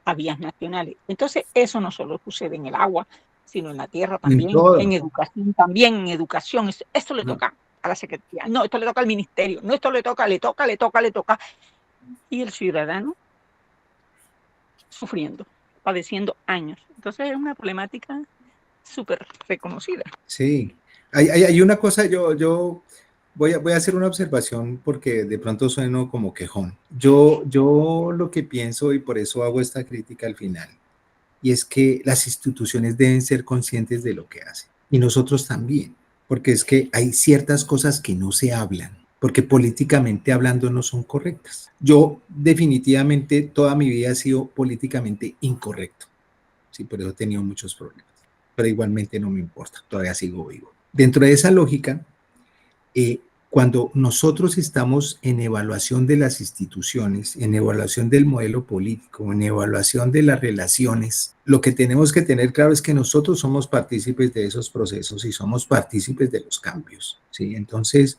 Speaker 7: a vías nacionales. Entonces, eso no solo sucede en el agua, sino en la tierra también, en educación también, en educación, eso le toca a la Secretaría, no, esto le toca al ministerio, no, esto le toca. Y el ciudadano sufriendo, padeciendo años. Entonces es una problemática súper reconocida.
Speaker 2: Sí, hay una cosa, yo voy a hacer una observación porque de pronto sueno como quejón. Yo lo que pienso, y por eso hago esta crítica al final, y es que las instituciones deben ser conscientes de lo que hacen, y nosotros también, porque es que hay ciertas cosas que no se hablan, porque políticamente hablando no son correctas. Yo definitivamente toda mi vida he sido políticamente incorrecto, sí, por eso he tenido muchos problemas, pero igualmente no me importa, todavía sigo vivo. Dentro de esa lógica, cuando nosotros estamos en evaluación de las instituciones, en evaluación del modelo político, en evaluación de las relaciones, lo que tenemos que tener claro es que nosotros somos partícipes de esos procesos y somos partícipes de los cambios, ¿sí? Entonces,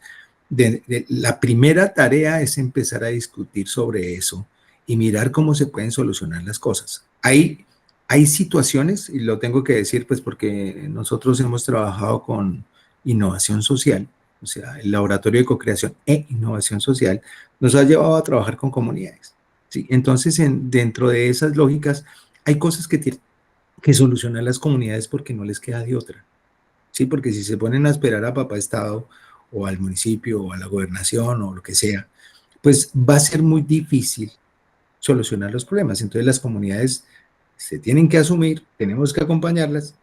Speaker 2: la primera tarea es empezar a discutir sobre eso y mirar cómo se pueden solucionar las cosas. Hay situaciones, y lo tengo que decir pues porque nosotros hemos trabajado con innovación social, o sea, el Laboratorio de Co-Creación e Innovación Social nos ha llevado a trabajar con comunidades, ¿sí? Entonces, dentro de esas lógicas, hay cosas que tienen que solucionar las comunidades porque no les queda de otra, ¿sí? Porque si se ponen a esperar a papá Estado o al municipio o a la gobernación o lo que sea, pues va a ser muy difícil solucionar los problemas. Entonces, las comunidades se tienen que asumir, tenemos que acompañarlas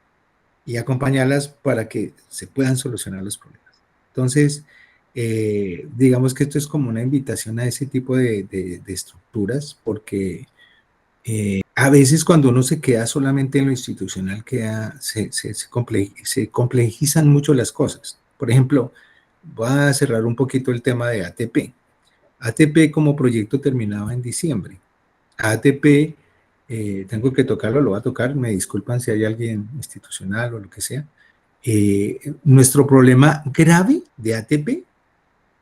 Speaker 2: y acompañarlas para que se puedan solucionar los problemas. Entonces, digamos que esto es como una invitación a ese tipo de estructuras, porque a veces cuando uno se queda solamente en lo institucional, se complejizan mucho las cosas. Por ejemplo, voy a cerrar un poquito el tema de ATP. ATP como proyecto terminaba en diciembre. ATP, tengo que tocarlo, lo voy a tocar, me disculpan si hay alguien institucional o lo que sea. Nuestro problema grave de ATP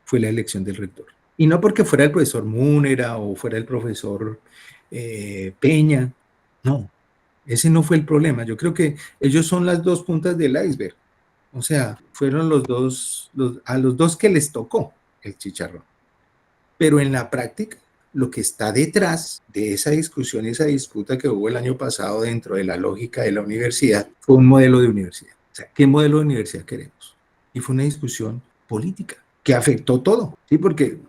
Speaker 2: fue la elección del rector. Y no porque fuera el profesor Múnera o fuera el profesor Peña, no, ese no fue el problema. Yo creo que ellos son las dos puntas del iceberg. O sea, fueron a los dos que les tocó el chicharrón. Pero en la práctica, lo que está detrás de esa discusión, esa disputa que hubo el año pasado dentro de la lógica de la universidad, fue un modelo de universidad. O sea, ¿qué modelo de universidad queremos? Y fue una discusión política que afectó todo, ¿sí? Porque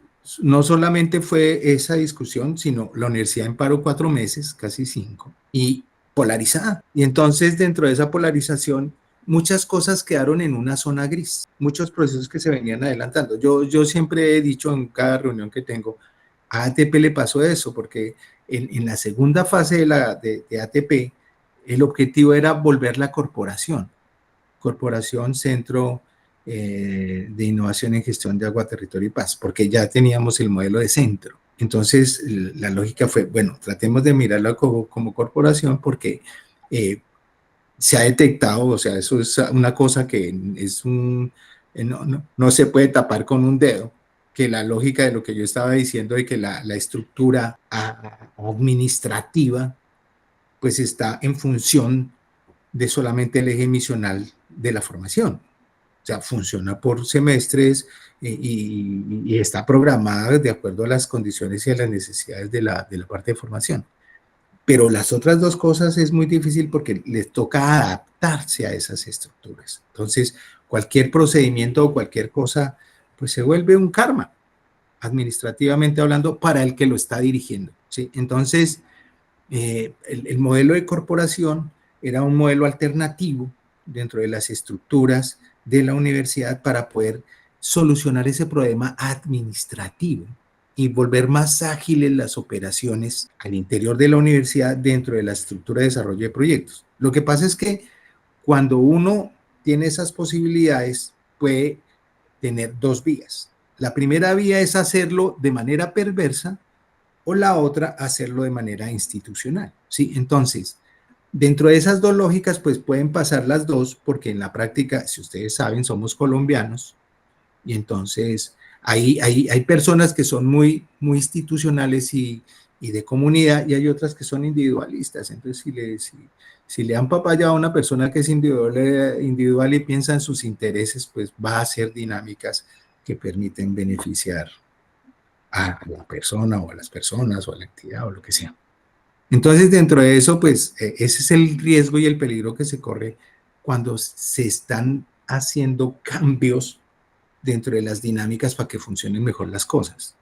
Speaker 2: no solamente fue esa discusión, sino la universidad en paro 4 meses, casi 5, y polarizada. Y entonces, dentro de esa polarización, muchas cosas quedaron en una zona gris, muchos procesos que se venían adelantando. Yo siempre he dicho en cada reunión que tengo, a ATP le pasó eso, porque en la segunda fase de ATP, el objetivo era volver la corporación Centro de Innovación en Gestión de Agua, Territorio y Paz, porque ya teníamos el modelo de centro. Entonces, la lógica fue, bueno, tratemos de mirarla como corporación porque se ha detectado, o sea, eso es una cosa que es no se puede tapar con un dedo, que la lógica de lo que yo estaba diciendo de que la estructura administrativa pues está en función de solamente el eje misional de la formación. O sea, funciona por semestres y está programada de acuerdo a las condiciones y a las necesidades de la parte de formación. Pero las otras dos cosas es muy difícil porque les toca adaptarse a esas estructuras. Entonces, cualquier procedimiento o cualquier cosa, pues se vuelve un karma, administrativamente hablando, para el que lo está dirigiendo, ¿sí? Entonces, el modelo de corporación era un modelo alternativo dentro de las estructuras de la universidad para poder solucionar ese problema administrativo y volver más ágiles las operaciones al interior de la universidad dentro de la estructura de desarrollo de proyectos. Lo que pasa es que cuando uno tiene esas posibilidades, puede tener dos vías. La primera vía es hacerlo de manera perversa o la otra, hacerlo de manera institucional, ¿sí? Entonces, dentro de esas dos lógicas, pues pueden pasar las dos, porque en la práctica, si ustedes saben, somos colombianos, y entonces hay personas que son muy institucionales y y de comunidad, y hay otras que son individualistas. Entonces, si le dan papaya a una persona que es individual y piensa en sus intereses, pues va a hacer dinámicas que permiten beneficiar a la persona o a las personas o a la entidad o lo que sea. Entonces, dentro de eso, pues ese es el riesgo y el peligro que se corre cuando se están haciendo cambios dentro de las dinámicas para que funcionen mejor las cosas.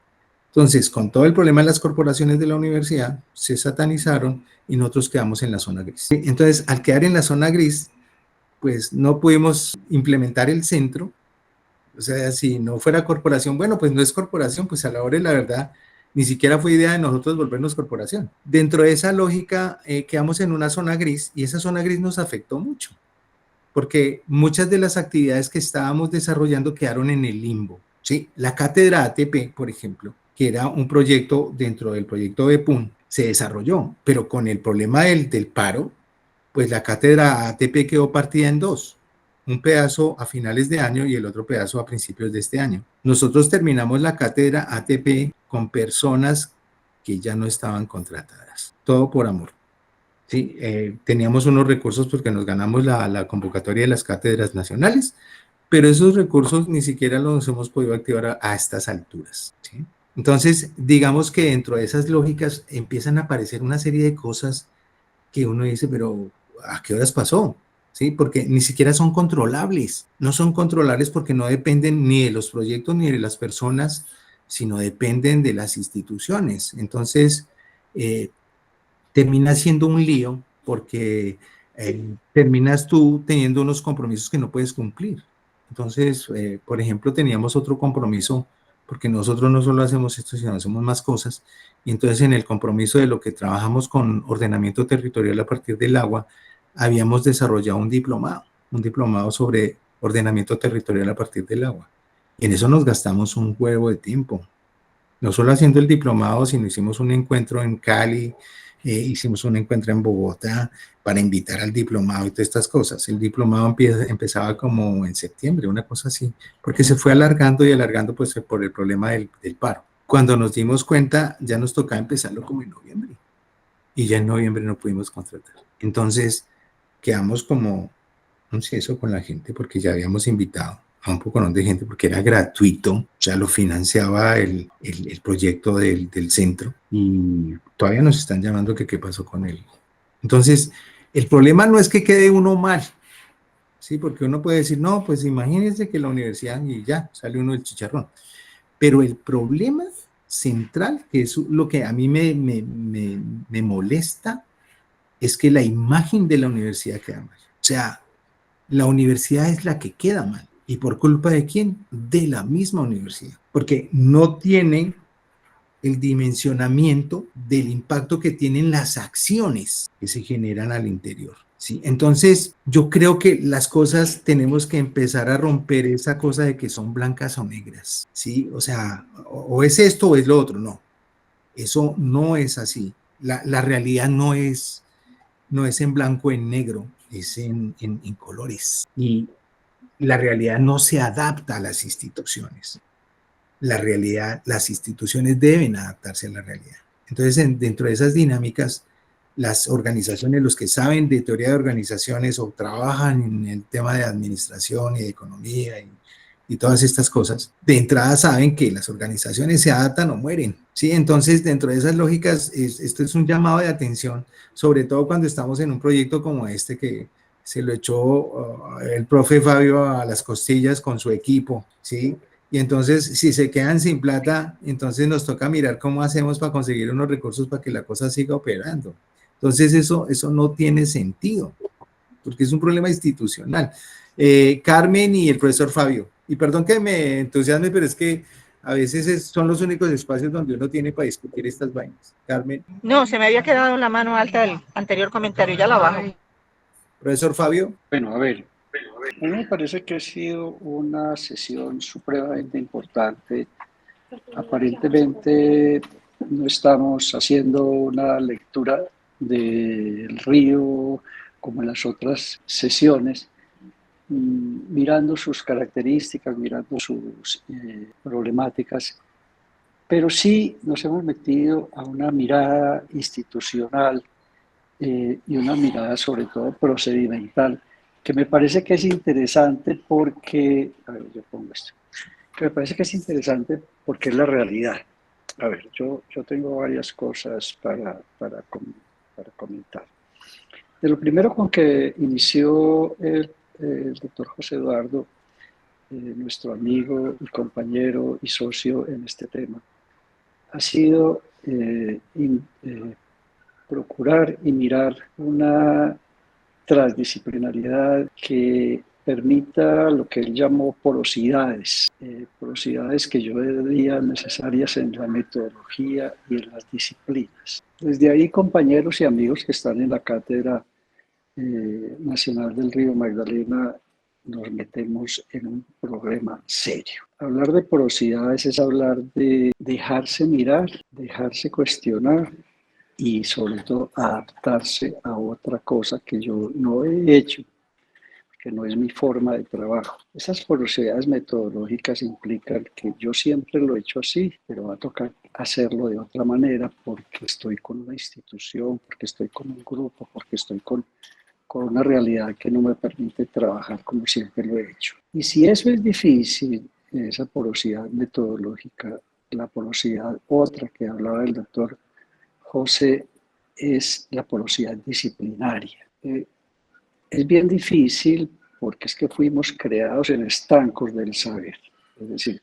Speaker 2: Entonces, con todo el problema de las corporaciones de la universidad, se satanizaron y nosotros quedamos en la zona gris. Entonces, al quedar en la zona gris, pues no pudimos implementar el centro. O sea, si no fuera corporación, bueno, pues no es corporación, pues a la hora de la verdad, ni siquiera fue idea de nosotros volvernos corporación. Dentro de esa lógica, quedamos en una zona gris y esa zona gris nos afectó mucho, porque muchas de las actividades que estábamos desarrollando quedaron en el limbo. ¿Sí? La cátedra ATP, por ejemplo, que era un proyecto dentro del proyecto de PUN, se desarrolló, pero con el problema del paro, pues la cátedra ATP quedó partida en dos. Un pedazo a finales de año y el otro pedazo a principios de este año. Nosotros terminamos la cátedra ATP con personas que ya no estaban contratadas. Todo por amor. Sí, teníamos unos recursos porque nos ganamos la convocatoria de las cátedras nacionales, pero esos recursos ni siquiera los hemos podido activar a estas alturas. ¿Sí? Entonces, digamos que dentro de esas lógicas empiezan a aparecer una serie de cosas que uno dice, pero ¿a qué horas pasó? ¿Sí? Porque ni siquiera son controlables. No son controlables porque no dependen ni de los proyectos ni de las personas, sino dependen de las instituciones. Entonces, termina siendo un lío porque terminas tú teniendo unos compromisos que no puedes cumplir. Entonces, por ejemplo, teníamos otro compromiso, porque nosotros no solo hacemos esto, sino hacemos más cosas, y entonces en el compromiso de lo que trabajamos con ordenamiento territorial a partir del agua, habíamos desarrollado un diplomado sobre ordenamiento territorial a partir del agua. Y en eso nos gastamos un huevo de tiempo. No solo haciendo el diplomado, sino hicimos un encuentro en Cali, hicimos un encuentro en Bogotá para invitar al diplomado y todas estas cosas. El diplomado empezaba como en septiembre, una cosa así, porque se fue alargando y alargando pues por el problema del paro. Cuando nos dimos cuenta, ya nos tocaba empezarlo como en noviembre. Y ya en noviembre no pudimos contratar. Entonces, quedamos como, no sé, eso con la gente, porque ya habíamos invitado a un poco de gente, porque era gratuito, ya lo financiaba el proyecto del centro, y todavía nos están llamando que qué pasó con él. Entonces, el problema no es que quede uno mal, ¿sí? Porque uno puede decir, no, pues imagínense que la universidad y ya, sale uno del chicharrón. Pero el problema central, que es lo que a mí me molesta, es que la imagen de la universidad queda mal. O sea, la universidad es la que queda mal. ¿Y por culpa de quién? De la misma universidad. Porque no tiene el dimensionamiento del impacto que tienen las acciones que se generan al interior. ¿Sí? Entonces, yo creo que las cosas tenemos que empezar a romper esa cosa de que son blancas o negras. ¿Sí? O sea, o es esto o es lo otro. No, eso no es así. La realidad no es en blanco o en negro, es en colores. Y la realidad no se adapta a las instituciones. La realidad, las instituciones deben adaptarse a la realidad. Entonces, dentro de esas dinámicas, las organizaciones, los que saben de teoría de organizaciones o trabajan en el tema de administración y de economía y todas estas cosas, de entrada saben que las organizaciones se adaptan o mueren. ¿Sí? Entonces, dentro de esas lógicas, esto es un llamado de atención, sobre todo cuando estamos en un proyecto como este que se lo echó el profe Fabio a las costillas con su equipo, ¿sí? Y entonces, si se quedan sin plata, entonces nos toca mirar cómo hacemos para conseguir unos recursos para que la cosa siga operando. Entonces, eso no tiene sentido, porque es un problema institucional. Carmen y el profesor Fabio, y perdón que me entusiasme, pero es que a veces son los únicos espacios donde uno tiene para discutir estas vainas. Carmen.
Speaker 7: No, se me había quedado la mano alta del anterior comentario, ya la bajo.
Speaker 2: Profesor Fabio.
Speaker 8: Bueno, a ver, a mí me parece que ha sido una sesión supremamente importante. Aparentemente no estamos haciendo una lectura del río como en las otras sesiones, mirando sus características, mirando sus problemáticas, pero sí nos hemos metido a una mirada institucional y una mirada sobre todo procedimental, que me parece que es interesante porque, a ver, yo pongo esto, que me parece que es interesante porque es la realidad. A ver, yo tengo varias cosas para comentar. De lo primero con que inició el doctor José Eduardo, nuestro amigo y compañero y socio en este tema, ha sido procurar y mirar una transdisciplinariedad que permita lo que él llamó porosidades, porosidades que yo veía necesarias en la metodología y en las disciplinas. Desde ahí, compañeros y amigos que están en la Cátedra Nacional del Río Magdalena, nos metemos en un problema serio. Hablar de porosidades es hablar de dejarse mirar, dejarse cuestionar y sobre todo adaptarse a otra cosa que yo no he hecho, que no es mi forma de trabajo. Esas porosidades metodológicas implican que yo siempre lo he hecho así, pero va a tocar hacerlo de otra manera porque estoy con una institución, porque estoy con un grupo, porque estoy con una realidad que no me permite trabajar como siempre lo he hecho. Y si eso es difícil, esa porosidad metodológica, la porosidad otra que hablaba el doctor José, es la porosidad disciplinaria. Es bien difícil porque es que fuimos creados en estancos del saber. Es decir,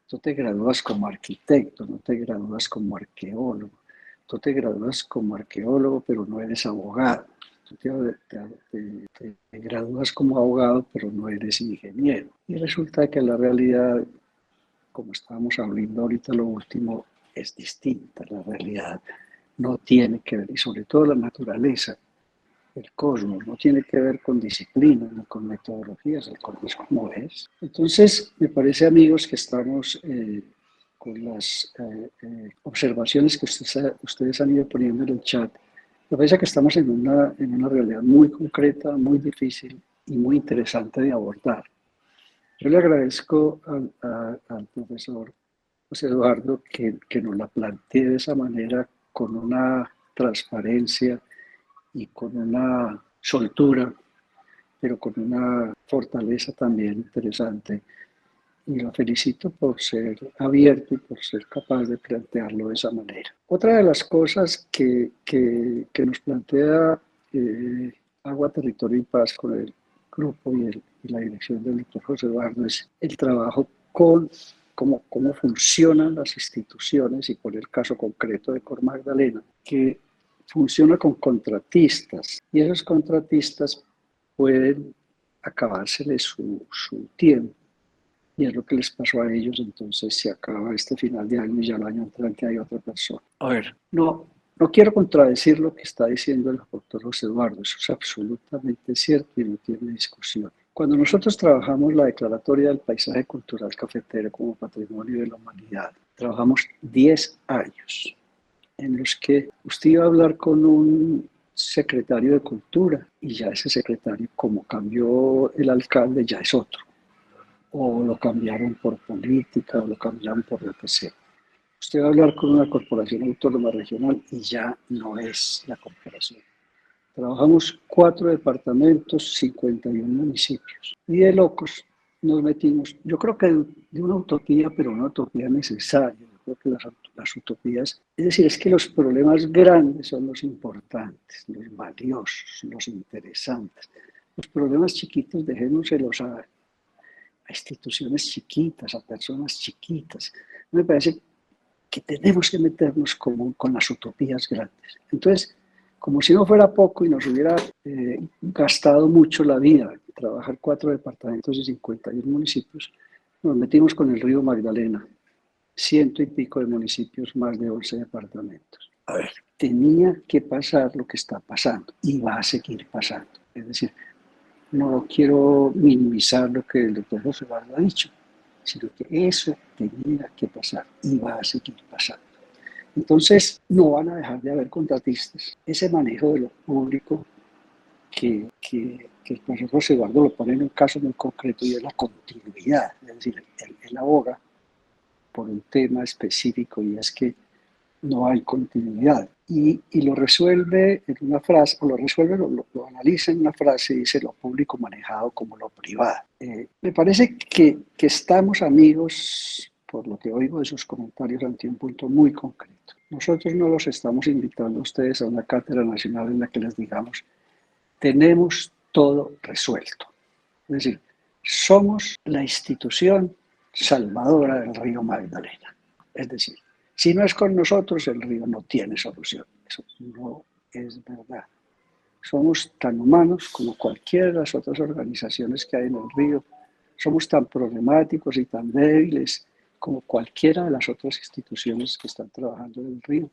Speaker 8: tú te gradúas como arquitecto, no te gradúas como arqueólogo. Tú te gradúas como arqueólogo, pero no eres abogado. Tú te gradúas como abogado, pero no eres ingeniero. Y resulta que la realidad, como estábamos hablando ahorita, lo último, es distinta. La realidad no tiene que ver, y sobre todo la naturaleza, el cosmos, no tiene que ver con disciplina, ni con metodologías, el cosmos como es. Entonces, me parece, amigos, que estamos con las observaciones que ustedes han ido poniendo en el chat. Me parece que estamos en una realidad muy concreta, muy difícil y muy interesante de abordar. Yo le agradezco al profesor José Eduardo que nos la plantee de esa manera, con una transparencia y con una soltura, pero con una fortaleza también interesante. Y lo felicito por ser abierto y por ser capaz de plantearlo de esa manera. Otra de las cosas que nos plantea Agua, Territorio y Paz con el grupo y la dirección del doctor José Eduardo es el trabajo con cómo funcionan las instituciones, y por el caso concreto de Cor Magdalena, que funciona con contratistas, y esos contratistas pueden acabársele su tiempo. Y es lo que les pasó a ellos. Entonces se acaba este final de año y ya el año entrante hay otra persona. A ver, no quiero contradecir lo que está diciendo el doctor José Eduardo, eso es absolutamente cierto y no tiene discusión. Cuando nosotros trabajamos la declaratoria del paisaje cultural cafetero como patrimonio de la humanidad, trabajamos 10 años en los que usted iba a hablar con un secretario de cultura y ya ese secretario, como cambió el alcalde, ya es otro. O lo cambiaron por política, o lo cambiaron por lo que sea. Usted va a hablar con una corporación autónoma regional y ya no es la corporación. Trabajamos 4 departamentos, 51 municipios. Y de locos nos metimos, yo creo que de una utopía, pero una utopía necesaria. Yo creo que las utopías, es decir, es que los problemas grandes son los importantes, los valiosos, los interesantes. Los problemas chiquitos dejémoselos a instituciones chiquitas, a personas chiquitas. Me parece que tenemos que meternos con las utopías grandes. Entonces, como si no fuera poco y nos hubiera gastado mucho la vida trabajar 4 departamentos y 51 municipios, nos metimos con el río Magdalena, 100 y pico de municipios, más de 11 departamentos. A ver, tenía que pasar lo que está pasando y va a seguir pasando. Es decir, no quiero minimizar lo que el doctor José Eduardo ha dicho, sino que eso tenía que pasar y va a seguir pasando. Entonces, no van a dejar de haber contratistas. Ese manejo de lo público que el profesor José Eduardo lo pone en un caso muy concreto, y es la continuidad. Es decir, él aboga por un tema específico, y es que no hay continuidad. Y lo resuelve en una frase, o lo analiza en una frase y dice: lo público manejado como lo privado. Me parece que estamos, amigos, por lo que oigo de sus comentarios, ante un punto muy concreto. Nosotros no los estamos invitando a ustedes a una cátedra nacional en la que les digamos: tenemos todo resuelto. Es decir, somos la institución salvadora del río Magdalena. Es decir, si no es con nosotros, el río no tiene solución. Eso no es verdad. Somos tan humanos como cualquiera de las otras organizaciones que hay en el río. Somos tan problemáticos y tan débiles como cualquiera de las otras instituciones que están trabajando en el río.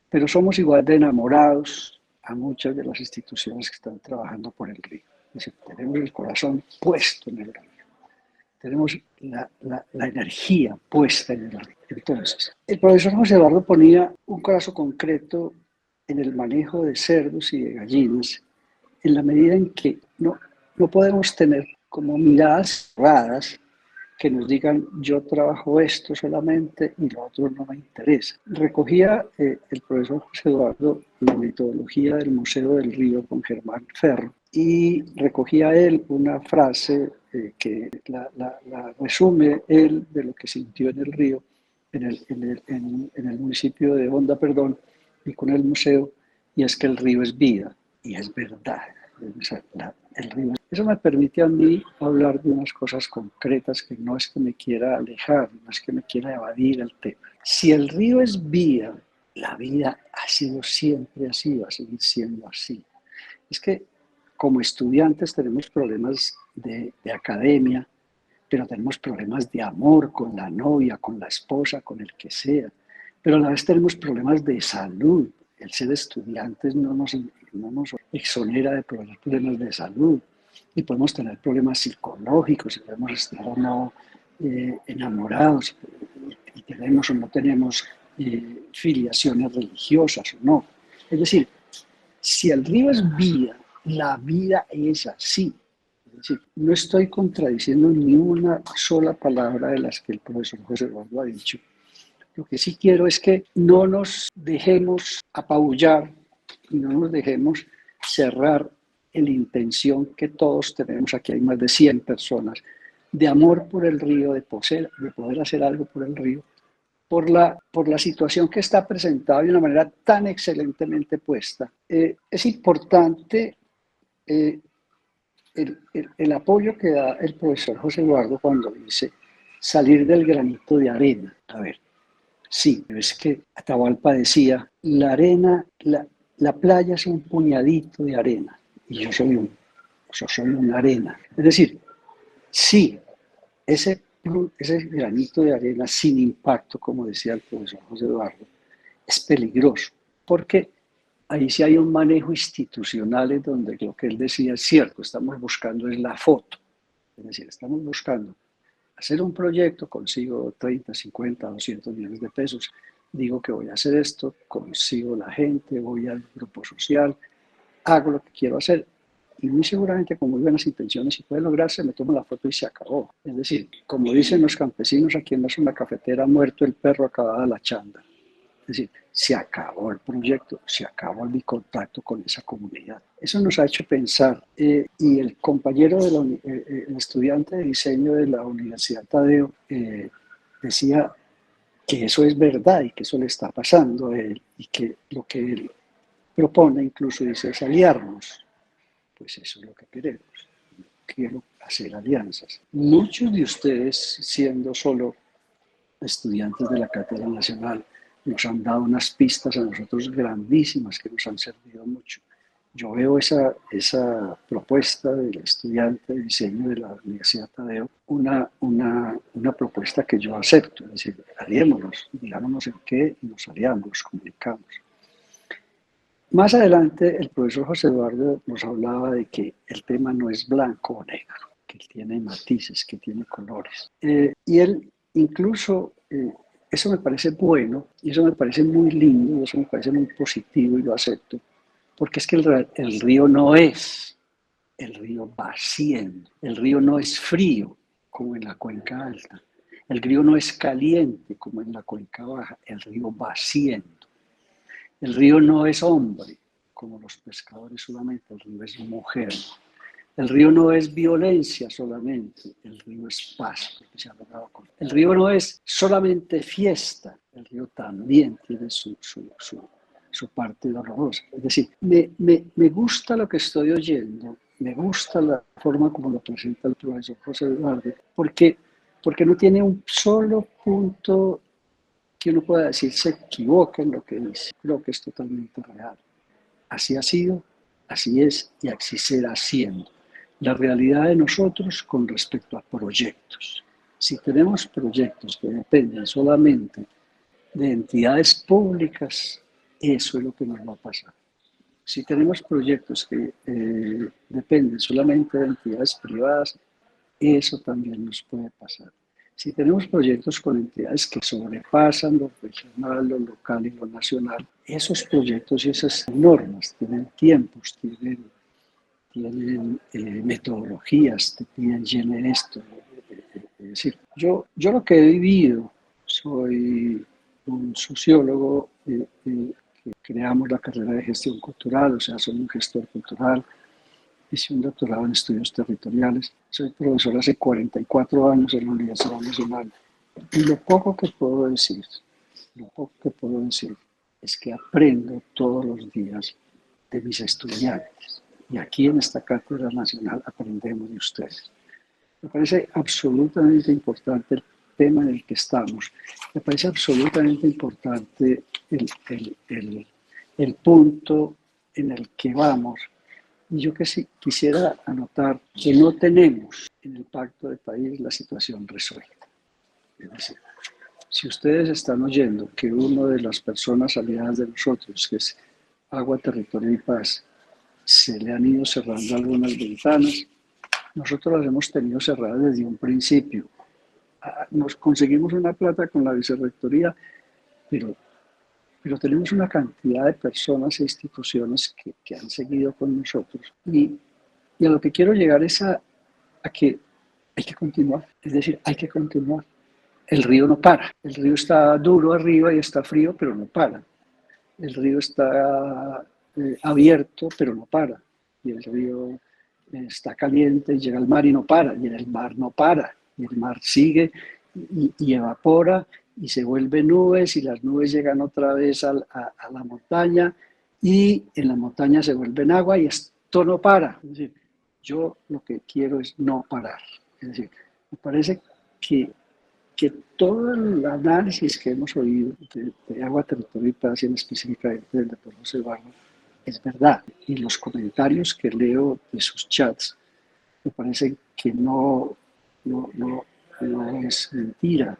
Speaker 8: Pero somos igual de enamorados a muchas de las instituciones que están trabajando por el río. Es decir, tenemos el corazón puesto en el río. Tenemos la energía puesta en el río. Entonces, el profesor José Eduardo ponía un caso concreto en el manejo de cerdos y de gallinas, en la medida en que no podemos tener como miradas cerradas que nos digan: yo trabajo esto solamente y lo otro no me interesa. Recogía el profesor José Eduardo la metodología del Museo del Río con Germán Ferro, y recogía él una frase que la resume él de lo que sintió en el río, en el municipio de Honda, y con el museo, y es que el río es vida, y es verdad. El río. Eso me permite a mí hablar de unas cosas concretas, que no es que me quiera alejar, no es que me quiera evadir el tema. Si el río es vida, la vida ha sido siempre así, va a seguir siendo así. Es que como estudiantes tenemos problemas de academia, pero tenemos problemas de amor con la novia, con la esposa, con el que sea. Pero a la vez tenemos problemas de salud. El ser estudiantes no nos exonera de problemas de salud. Y podemos tener problemas psicológicos, y podemos estar o no enamorados, y tenemos o no tenemos filiaciones religiosas o no. Es decir, si el río es vida, la vida es así. Es decir, no estoy contradiciendo ni una sola palabra de las que el profesor José Eduardo ha dicho. Lo que sí quiero es que no nos dejemos apabullar y no nos dejemos cerrar en la intención que todos tenemos. Aquí hay más de 100 personas, de amor por el río, de poder hacer algo por el río, por la situación que está presentada de una manera tan excelentemente puesta. Es importante el apoyo que da el profesor José Eduardo cuando dice salir del granito de arena. A ver, sí, pero es que Atahualpa decía: la arena, la playa es un puñadito de arena, y yo soy una arena. Es decir, sí, ese granito de arena sin impacto, como decía el profesor José Eduardo, es peligroso, porque ahí sí hay un manejo institucional en donde lo que él decía es cierto. Estamos buscando es la foto. Es decir, estamos buscando hacer un proyecto, consigo 30, 50, 200 millones de pesos, digo que voy a hacer esto, consigo la gente, voy al grupo social, hago lo que quiero hacer, y muy seguramente con muy buenas intenciones, si puede lograrse, me tomo la foto y se acabó. Es decir, como dicen los campesinos aquí en la zona cafetera: muerto el perro, acabada la chanda. Es decir, se acabó el proyecto, se acabó mi contacto con esa comunidad. Eso nos ha hecho pensar. Y el compañero, el estudiante de diseño de la Universidad Tadeo, decía que eso es verdad y que eso le está pasando a él, y que lo que él propone, incluso dice, es aliarnos. Pues eso es lo que queremos. Quiero hacer alianzas. Muchos de ustedes, siendo solo estudiantes de la Cátedra Nacional, nos han dado unas pistas a nosotros grandísimas que nos han servido mucho. Yo veo esa propuesta del estudiante de diseño de la Universidad Tadeo, una propuesta que yo acepto. Es decir, aliémonos, digámonos en qué, y nos aliamos, comunicamos. Más adelante, el profesor José Eduardo nos hablaba de que el tema no es blanco o negro, que tiene matices, que tiene colores. Y él incluso, eso me parece bueno, y eso me parece muy lindo, y eso me parece muy positivo, y lo acepto, porque es que el río no es, el río va siendo, el río no es frío, como en la cuenca alta, El río no es caliente como en la cuenca baja, el río va haciendo. El río no es hombre como los pescadores solamente, el río es mujer. El río no es violencia solamente, el río es paz. El río no es solamente fiesta, el río también tiene su parte dolorosa. Es decir, me gusta lo que estoy oyendo, me gusta la forma como lo presenta el profesor José Eduardo, porque no tiene un solo punto que uno pueda decir se equivoca en lo que dice. Creo que es totalmente real. Así ha sido, así es y así será siendo. La realidad de nosotros con respecto a proyectos. Si tenemos proyectos que dependen solamente de entidades públicas, eso es lo que nos va a pasar. Si tenemos proyectos que dependen solamente de entidades privadas, eso también nos puede pasar. Si tenemos proyectos con entidades que sobrepasan lo regional, lo local y lo nacional, esos proyectos y esas normas tienen tiempos, tienen metodologías, te piden llenar esto. Es decir, yo lo que he vivido, soy un sociólogo, que creamos la carrera de gestión cultural, o sea, soy un gestor cultural, hice un doctorado en estudios territoriales, soy profesor hace 44 años en la Universidad Nacional. Y lo poco que puedo decir es que aprendo todos los días de mis estudiantes. Y aquí en esta Cátedra Nacional aprendemos de ustedes. Me parece absolutamente importante el tema en el que estamos. Me parece absolutamente importante el punto en el que vamos. Y yo que sí quisiera anotar que no tenemos en el Pacto de País la situación resuelta. Es decir, si ustedes están oyendo que una de las personas aliadas de nosotros, que es Agua, Territorio y Paz, se le han ido cerrando algunas ventanas, nosotros las hemos tenido cerradas desde un principio. Nos conseguimos una plata con la vicerrectoría, pero tenemos una cantidad de personas e instituciones que han seguido con nosotros. Y a lo que quiero llegar es a que hay que continuar. Es decir, hay que continuar. El río no para. El río está duro arriba y está frío, pero no para. El río está abierto, pero no para. Y el río está caliente y llega al mar y no para. Y el mar no para. Y el mar sigue y evapora y se vuelven nubes y las nubes llegan otra vez a la montaña y en la montaña se vuelven agua y esto no para. Es decir, yo lo que quiero es no parar. Es decir, me parece que todo el análisis que hemos oído de Agua, Territorio y Paz, y en específicamente del doctor José Eduardo, es verdad. Y los comentarios que leo de sus chats me parece que no es mentira.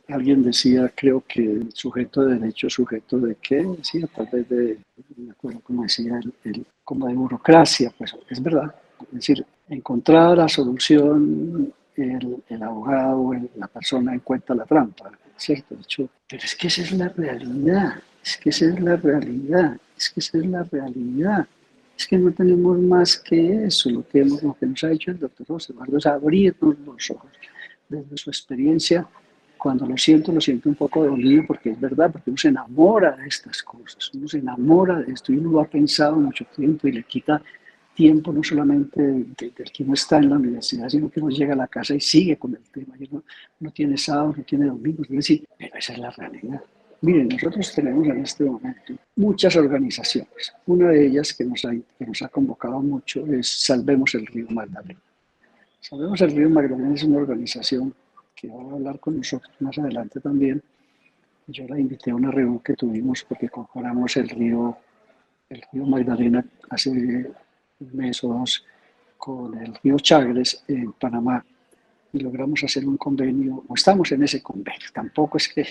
Speaker 8: Alguien decía, creo que sujeto de derecho, sujeto de qué, decía, tal vez no me acuerdo cómo decía, como de burocracia, pues es verdad. Es decir, encontrar la solución, el abogado o la persona encuentra la trampa, ¿cierto? De hecho, pero es que esa es la realidad, es que no tenemos más que eso. Lo que nos ha hecho el doctor José Eduardo es abrirnos los ojos desde su experiencia. Cuando lo siento un poco dolido, porque es verdad, porque uno se enamora de estas cosas, uno se enamora de esto y uno lo ha pensado mucho tiempo y le quita tiempo no solamente del que no está en la universidad, sino que uno llega a la casa y sigue con el tema. Y no tiene sábado, no tiene domingo, es decir, pero esa es la realidad. Miren, nosotros tenemos en este momento muchas organizaciones. Una de ellas que nos ha convocado mucho es Salvemos el Río Magdalena. Salvemos el Río Magdalena es una organización que va a hablar con nosotros más adelante también. Yo la invité a una reunión que tuvimos porque comparamos el río Magdalena hace un mes o dos con el río Chagres en Panamá y logramos hacer un convenio, o estamos en ese convenio. Tampoco es que,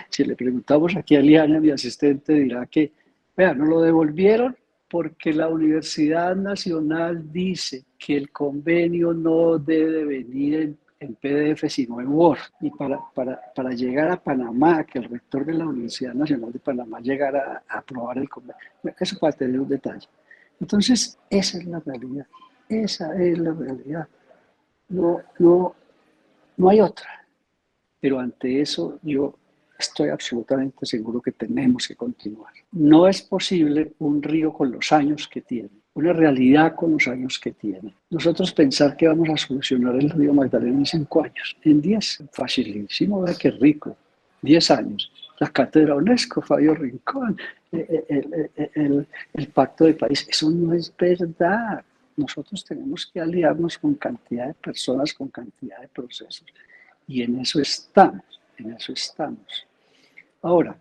Speaker 8: si le preguntamos aquí a Liana, mi asistente, dirá que, vea, no lo devolvieron porque la Universidad Nacional dice que el convenio no debe venir en PDF, sino en Word. Y para llegar a Panamá, que el rector de la Universidad Nacional de Panamá llegara a aprobar el convenio, eso para tener un detalle. Entonces, esa es la realidad. No hay otra. pero ante eso yo estoy absolutamente seguro que tenemos que continuar. No es posible un río con los años que tiene, una realidad con los años que tiene. Nosotros pensar que vamos a solucionar el río Magdalena en 5 años, en 10, facilísimo, qué rico, 10 años. La cátedra UNESCO, Fabio Rincón, el pacto de país, eso no es verdad. Nosotros tenemos que aliarnos con cantidad de personas, con cantidad de procesos, y en eso estamos, en eso estamos. Ahora,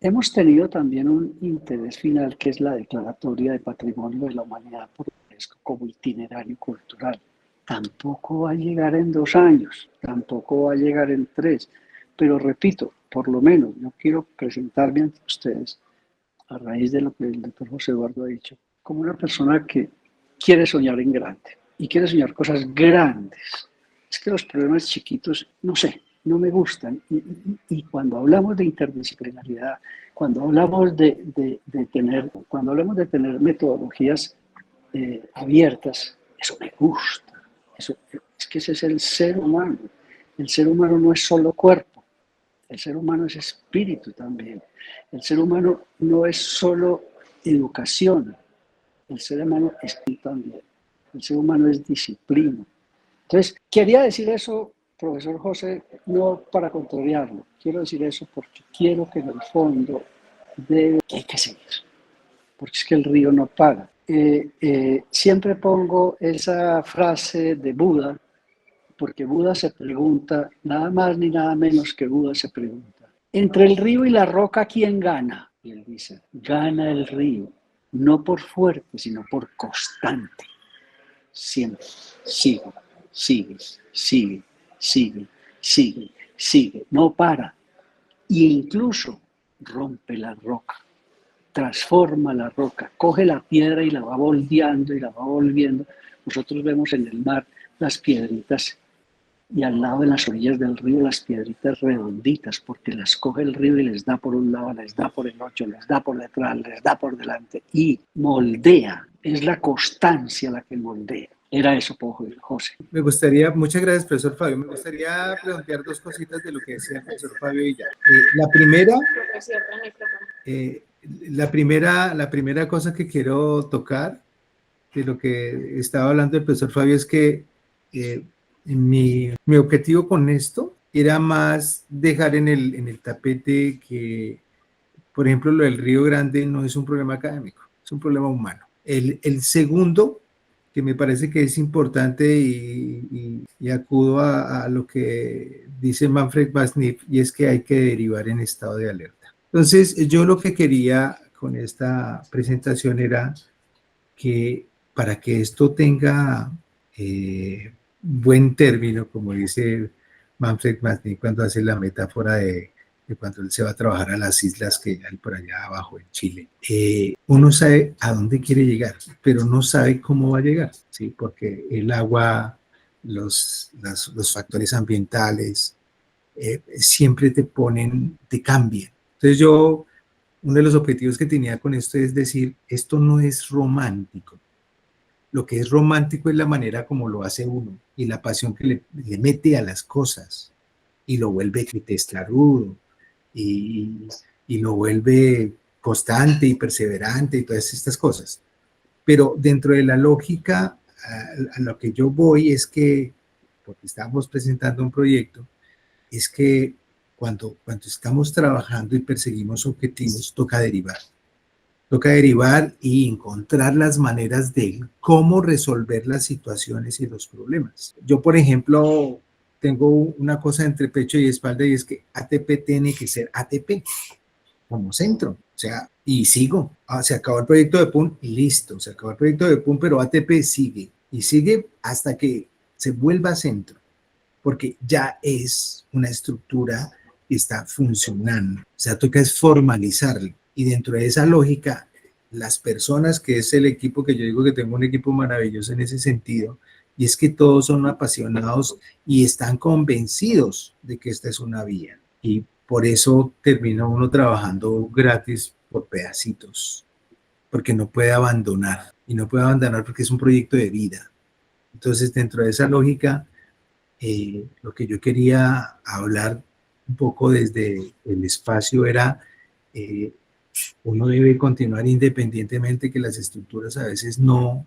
Speaker 8: hemos tenido también un interés final que es la declaratoria de Patrimonio de la Humanidad por UNESCO como itinerario cultural. Tampoco va a llegar en 2 años, tampoco va a llegar en 3, pero repito, por lo menos yo quiero presentarme ante ustedes a raíz de lo que el doctor José Eduardo ha dicho, como una persona que quiere soñar en grande y quiere soñar cosas grandes. Es que los problemas chiquitos, no sé, no me gustan. Y cuando hablamos de interdisciplinariedad, cuando hablamos de tener metodologías abiertas, eso me gusta. Eso, es que ese es el ser humano. El ser humano no es solo cuerpo, el ser humano es espíritu también. El ser humano no es solo educación, el ser humano es también. El ser humano es disciplina. Entonces, quería decir eso, profesor José, no para contrariarlo. Quiero decir eso porque quiero que en el fondo hay que seguir. Porque es que el río no para. Siempre pongo esa frase de Buda, porque Buda se pregunta, nada más ni nada menos que Buda se pregunta, entre el río y la roca, ¿quién gana? Y él dice, gana el río, no por fuerte, sino por constante. Siempre, sigue, sigue, sigue, sigue, sigue, sigue, no para. E incluso rompe la roca, transforma la roca, coge la piedra y la va volteando y la va volviendo. Nosotros vemos en el mar las piedritas y al lado de las orillas del río las piedritas redonditas, porque las coge el río y les da por un lado, les da por el otro, les da por detrás, les da por delante y moldea. Es la constancia la que moldea. Era eso, José.
Speaker 2: Me gustaría, muchas gracias, profesor Fabio. Me gustaría plantear 2 cositas de lo que decía el profesor Fabio y ya. La primera cosa que quiero tocar de lo que estaba hablando el profesor Fabio es que mi objetivo con esto era más dejar en el tapete que, por ejemplo, lo del Río Grande no es un problema académico, es un problema humano. El segundo, que me parece que es importante y acudo a lo que dice Manfred Basniff, y es que hay que derivar en estado de alerta. Entonces, yo lo que quería con esta presentación era que para que esto tenga buen término, como dice Manfred Basniff cuando hace la metáfora de cuando él se va a trabajar a las islas que hay por allá abajo en Chile. Uno sabe a dónde quiere llegar, pero no sabe cómo va a llegar, ¿sí? Porque el agua, los factores ambientales, siempre te cambian. Entonces uno de los objetivos que tenía con esto es decir, esto no es romántico. Lo que es romántico es la manera como lo hace uno y la pasión que le mete a las cosas y lo vuelve testarudo y lo vuelve constante y perseverante y todas estas cosas. Pero dentro de la lógica, a lo que yo voy es que, porque estamos presentando un proyecto, es que cuando estamos trabajando y perseguimos objetivos, toca derivar. Toca derivar y encontrar las maneras de cómo resolver las situaciones y los problemas. Yo, por ejemplo, tengo una cosa entre pecho y espalda y es que ATP tiene que ser ATP como centro. O sea, y sigo. Se acabó el proyecto de PUN y listo. Se acabó el proyecto de PUN, pero ATP sigue. Y sigue hasta que se vuelva centro. Porque ya es una estructura que está funcionando. O sea, toca es formalizarlo. Y dentro de esa lógica, las personas, que es el equipo que yo digo que tengo un equipo maravilloso en ese sentido, y es que todos son apasionados y están convencidos de que esta es una vía. Y por eso termina uno trabajando gratis por pedacitos, porque no puede abandonar. Y no puede abandonar porque es un proyecto de vida. Entonces, dentro de esa lógica, lo que yo quería hablar un poco desde el espacio era, uno debe continuar independientemente que las estructuras a veces no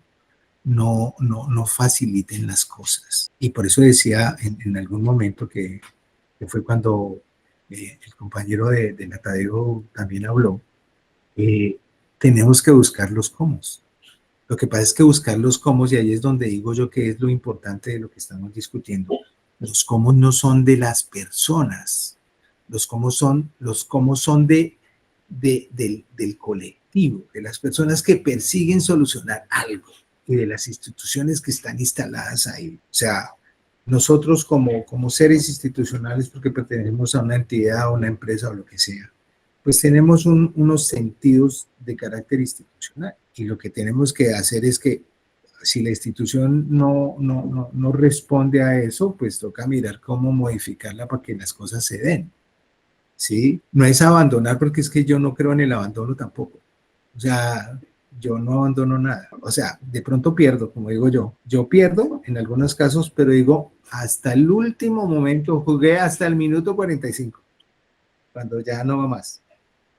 Speaker 2: faciliten las cosas. Y por eso decía en algún momento que fue cuando el compañero de Natadeo también habló, tenemos que buscar los cómo. Lo que pasa es que buscar los cómo, y ahí es donde digo yo que es lo importante de lo que estamos discutiendo, los cómo no son de las personas, los cómo son del colectivo, de las personas que persiguen solucionar algo y de las instituciones que están instaladas ahí. O sea, nosotros como seres institucionales, porque pertenecemos a una entidad, a una empresa o lo que sea, pues tenemos unos sentidos de carácter institucional, y lo que tenemos que hacer es que si la institución no responde a eso, pues toca mirar cómo modificarla para que las cosas se den, ¿sí? No es abandonar, porque es que yo no creo en el abandono tampoco. O sea, yo no abandono nada. O sea, de pronto pierdo, como digo yo pierdo en algunos casos, pero digo, hasta el último momento, jugué hasta el minuto 45, cuando ya no va más,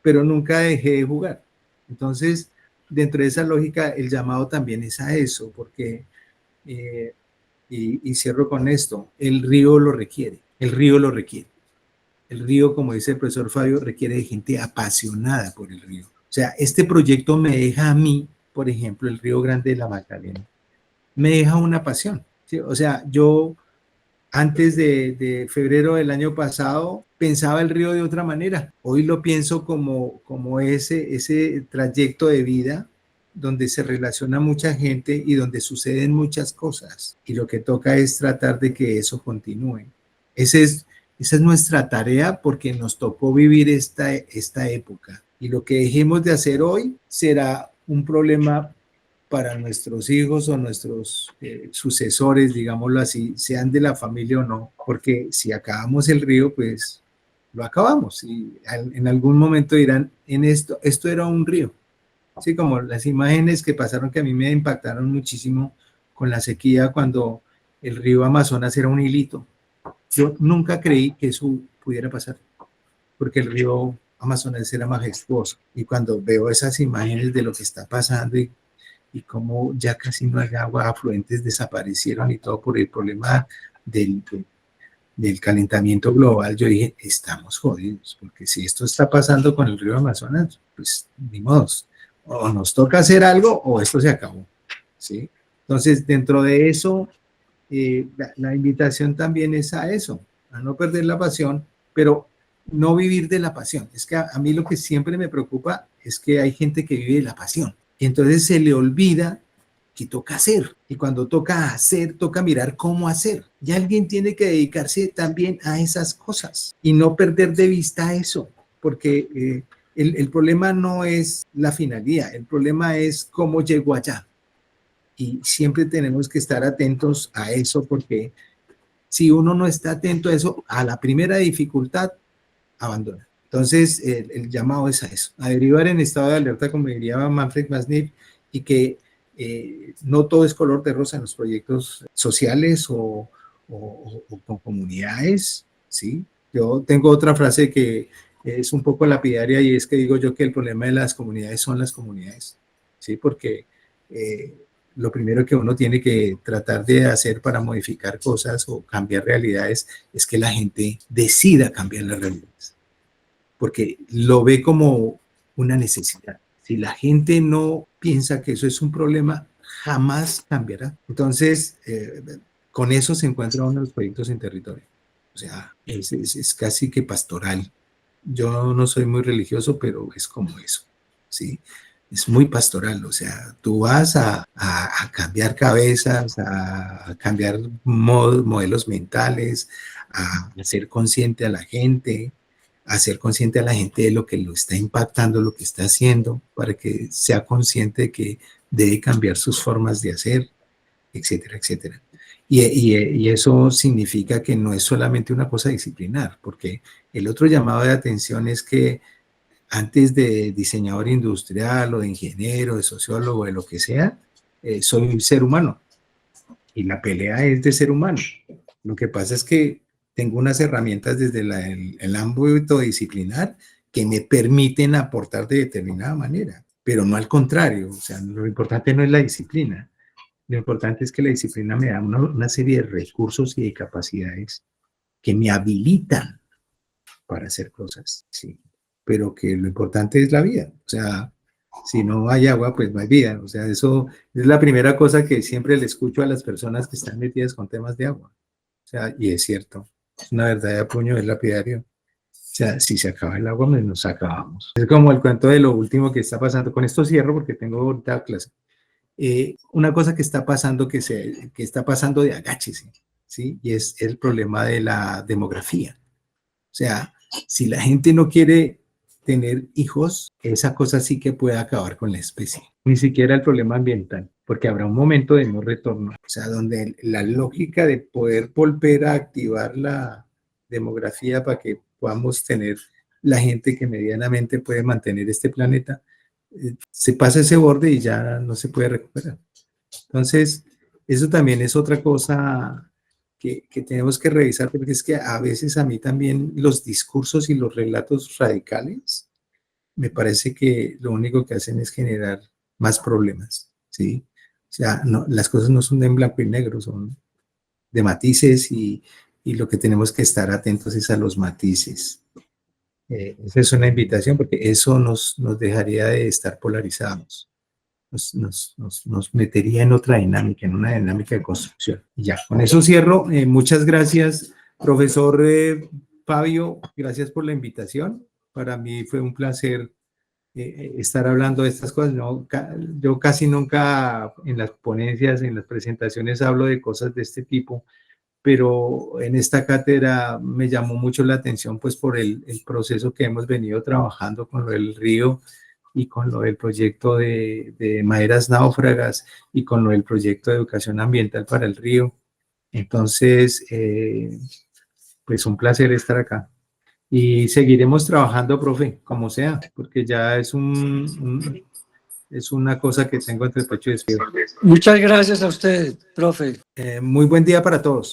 Speaker 2: pero nunca dejé de jugar. Entonces, dentro de esa lógica, el llamado también es a eso, porque, y cierro con esto, el río lo requiere, el río lo requiere. El río, como dice el profesor Fabio, requiere de gente apasionada por el río. O sea, este proyecto me deja a mí, por ejemplo, el Río Grande de la Magdalena, me deja una pasión, ¿sí? O sea, yo antes de febrero del año pasado pensaba el río de otra manera. Hoy lo pienso como ese trayecto de vida donde se relaciona mucha gente y donde suceden muchas cosas. Y lo que toca es tratar de que eso continúe. Esa es nuestra tarea, porque nos tocó vivir esta época. Y lo que dejemos de hacer hoy será un problema para nuestros hijos o nuestros sucesores, digámoslo así, sean de la familia o no, porque si acabamos el río, pues lo acabamos, y en algún momento dirán, esto era un río. Así como las imágenes que pasaron, que a mí me impactaron muchísimo con la sequía, cuando el río Amazonas era un hilito. Yo nunca creí que eso pudiera pasar, porque el río Amazonas era majestuoso, y cuando veo esas imágenes de lo que está pasando y cómo ya casi no hay agua, afluentes desaparecieron y todo por el problema del calentamiento global, yo dije, estamos jodidos, porque si esto está pasando con el río Amazonas, pues ni modos, o nos toca hacer algo o esto se acabó, ¿sí? Entonces, dentro de eso, la invitación también es a eso, a no perder la pasión, pero no vivir de la pasión. Es que a mí lo que siempre me preocupa es que hay gente que vive de la pasión, y entonces se le olvida que toca hacer, y cuando toca hacer, toca mirar cómo hacer. Y alguien tiene que dedicarse también a esas cosas y no perder de vista eso, porque el problema no es la finalidad, el problema es cómo llego allá. Y siempre tenemos que estar atentos a eso, porque si uno no está atento a eso, a la primera dificultad, abandona. Entonces, el llamado es a eso, a derivar en estado de alerta, como diría Manfred Masniff, y que no todo es color de rosa en los proyectos sociales o con comunidades, ¿sí? Yo tengo otra frase que es un poco lapidaria, y es que digo yo que el problema de las comunidades son las comunidades, ¿sí? Porque lo primero que uno tiene que tratar de hacer para modificar cosas o cambiar realidades es que la gente decida cambiar las realidades, porque lo ve como una necesidad. Si la gente no piensa que eso es un problema, jamás cambiará. Entonces, con eso se encuentra uno de los proyectos en territorio. O sea, es casi que pastoral. Yo no soy muy religioso, pero es como eso, ¿sí? Es muy pastoral. O sea, tú vas a cambiar cabezas, a cambiar modelos mentales, a hacer consciente a la gente, hacer consciente a la gente de lo que lo está impactando, lo que está haciendo, para que sea consciente de que debe cambiar sus formas de hacer, etcétera, etcétera. Y eso significa que no es solamente una cosa disciplinar, porque el otro llamado de atención es que antes de diseñador industrial o de ingeniero, de sociólogo, de lo que sea, soy un ser humano, y la pelea es de ser humano. Lo que pasa es que tengo unas herramientas desde el ámbito disciplinar que me permiten aportar de determinada manera, pero no al contrario. O sea, lo importante no es la disciplina. Lo importante es que la disciplina me da una serie de recursos y de capacidades que me habilitan para hacer cosas, sí. Pero que lo importante es la vida. O sea, si no hay agua, pues no hay vida. O sea, eso es la primera cosa que siempre le escucho a las personas que están metidas con temas de agua. O sea, y es cierto, es una verdad de puño, es lapidario. O sea, si se acaba el agua, pues nos acabamos. Es como el cuento de lo último que está pasando. Con esto cierro porque tengo ahorita clase. Una cosa que está pasando, que está pasando de agáchese, ¿sí? Y es el problema de la demografía. O sea, si la gente no quiere tener hijos, esa cosa sí que puede acabar con la especie. Ni siquiera el problema ambiental, porque habrá un momento de no retorno. O sea, donde la lógica de poder volver a activar la demografía para que podamos tener la gente que medianamente puede mantener este planeta, se pasa ese borde y ya no se puede recuperar. Entonces, eso también es otra cosa que tenemos que revisar, porque es que a veces a mí también los discursos y los relatos radicales me parece que lo único que hacen es generar más problemas, ¿sí? O sea, no, las cosas no son de en blanco y negro, son de matices y lo que tenemos que estar atentos es a los matices. Esa es una invitación porque eso nos dejaría de estar polarizados. Nos metería en otra dinámica, en una dinámica de construcción. Y ya, con eso cierro. Muchas gracias, profesor Fabio, gracias por la invitación. Para mí fue un placer estar hablando de estas cosas. No, yo casi nunca en las ponencias, en las presentaciones hablo de cosas de este tipo, pero en esta cátedra me llamó mucho la atención pues por el proceso que hemos venido trabajando con lo del río y con lo del proyecto de maderas náufragas y con lo del proyecto de educación ambiental para el río. Entonces, pues un placer estar acá. Y seguiremos trabajando, profe, como sea, porque ya es es una cosa que tengo entre el pecho y el espíritu.
Speaker 4: Muchas gracias a usted, profe.
Speaker 2: Muy buen día para todos.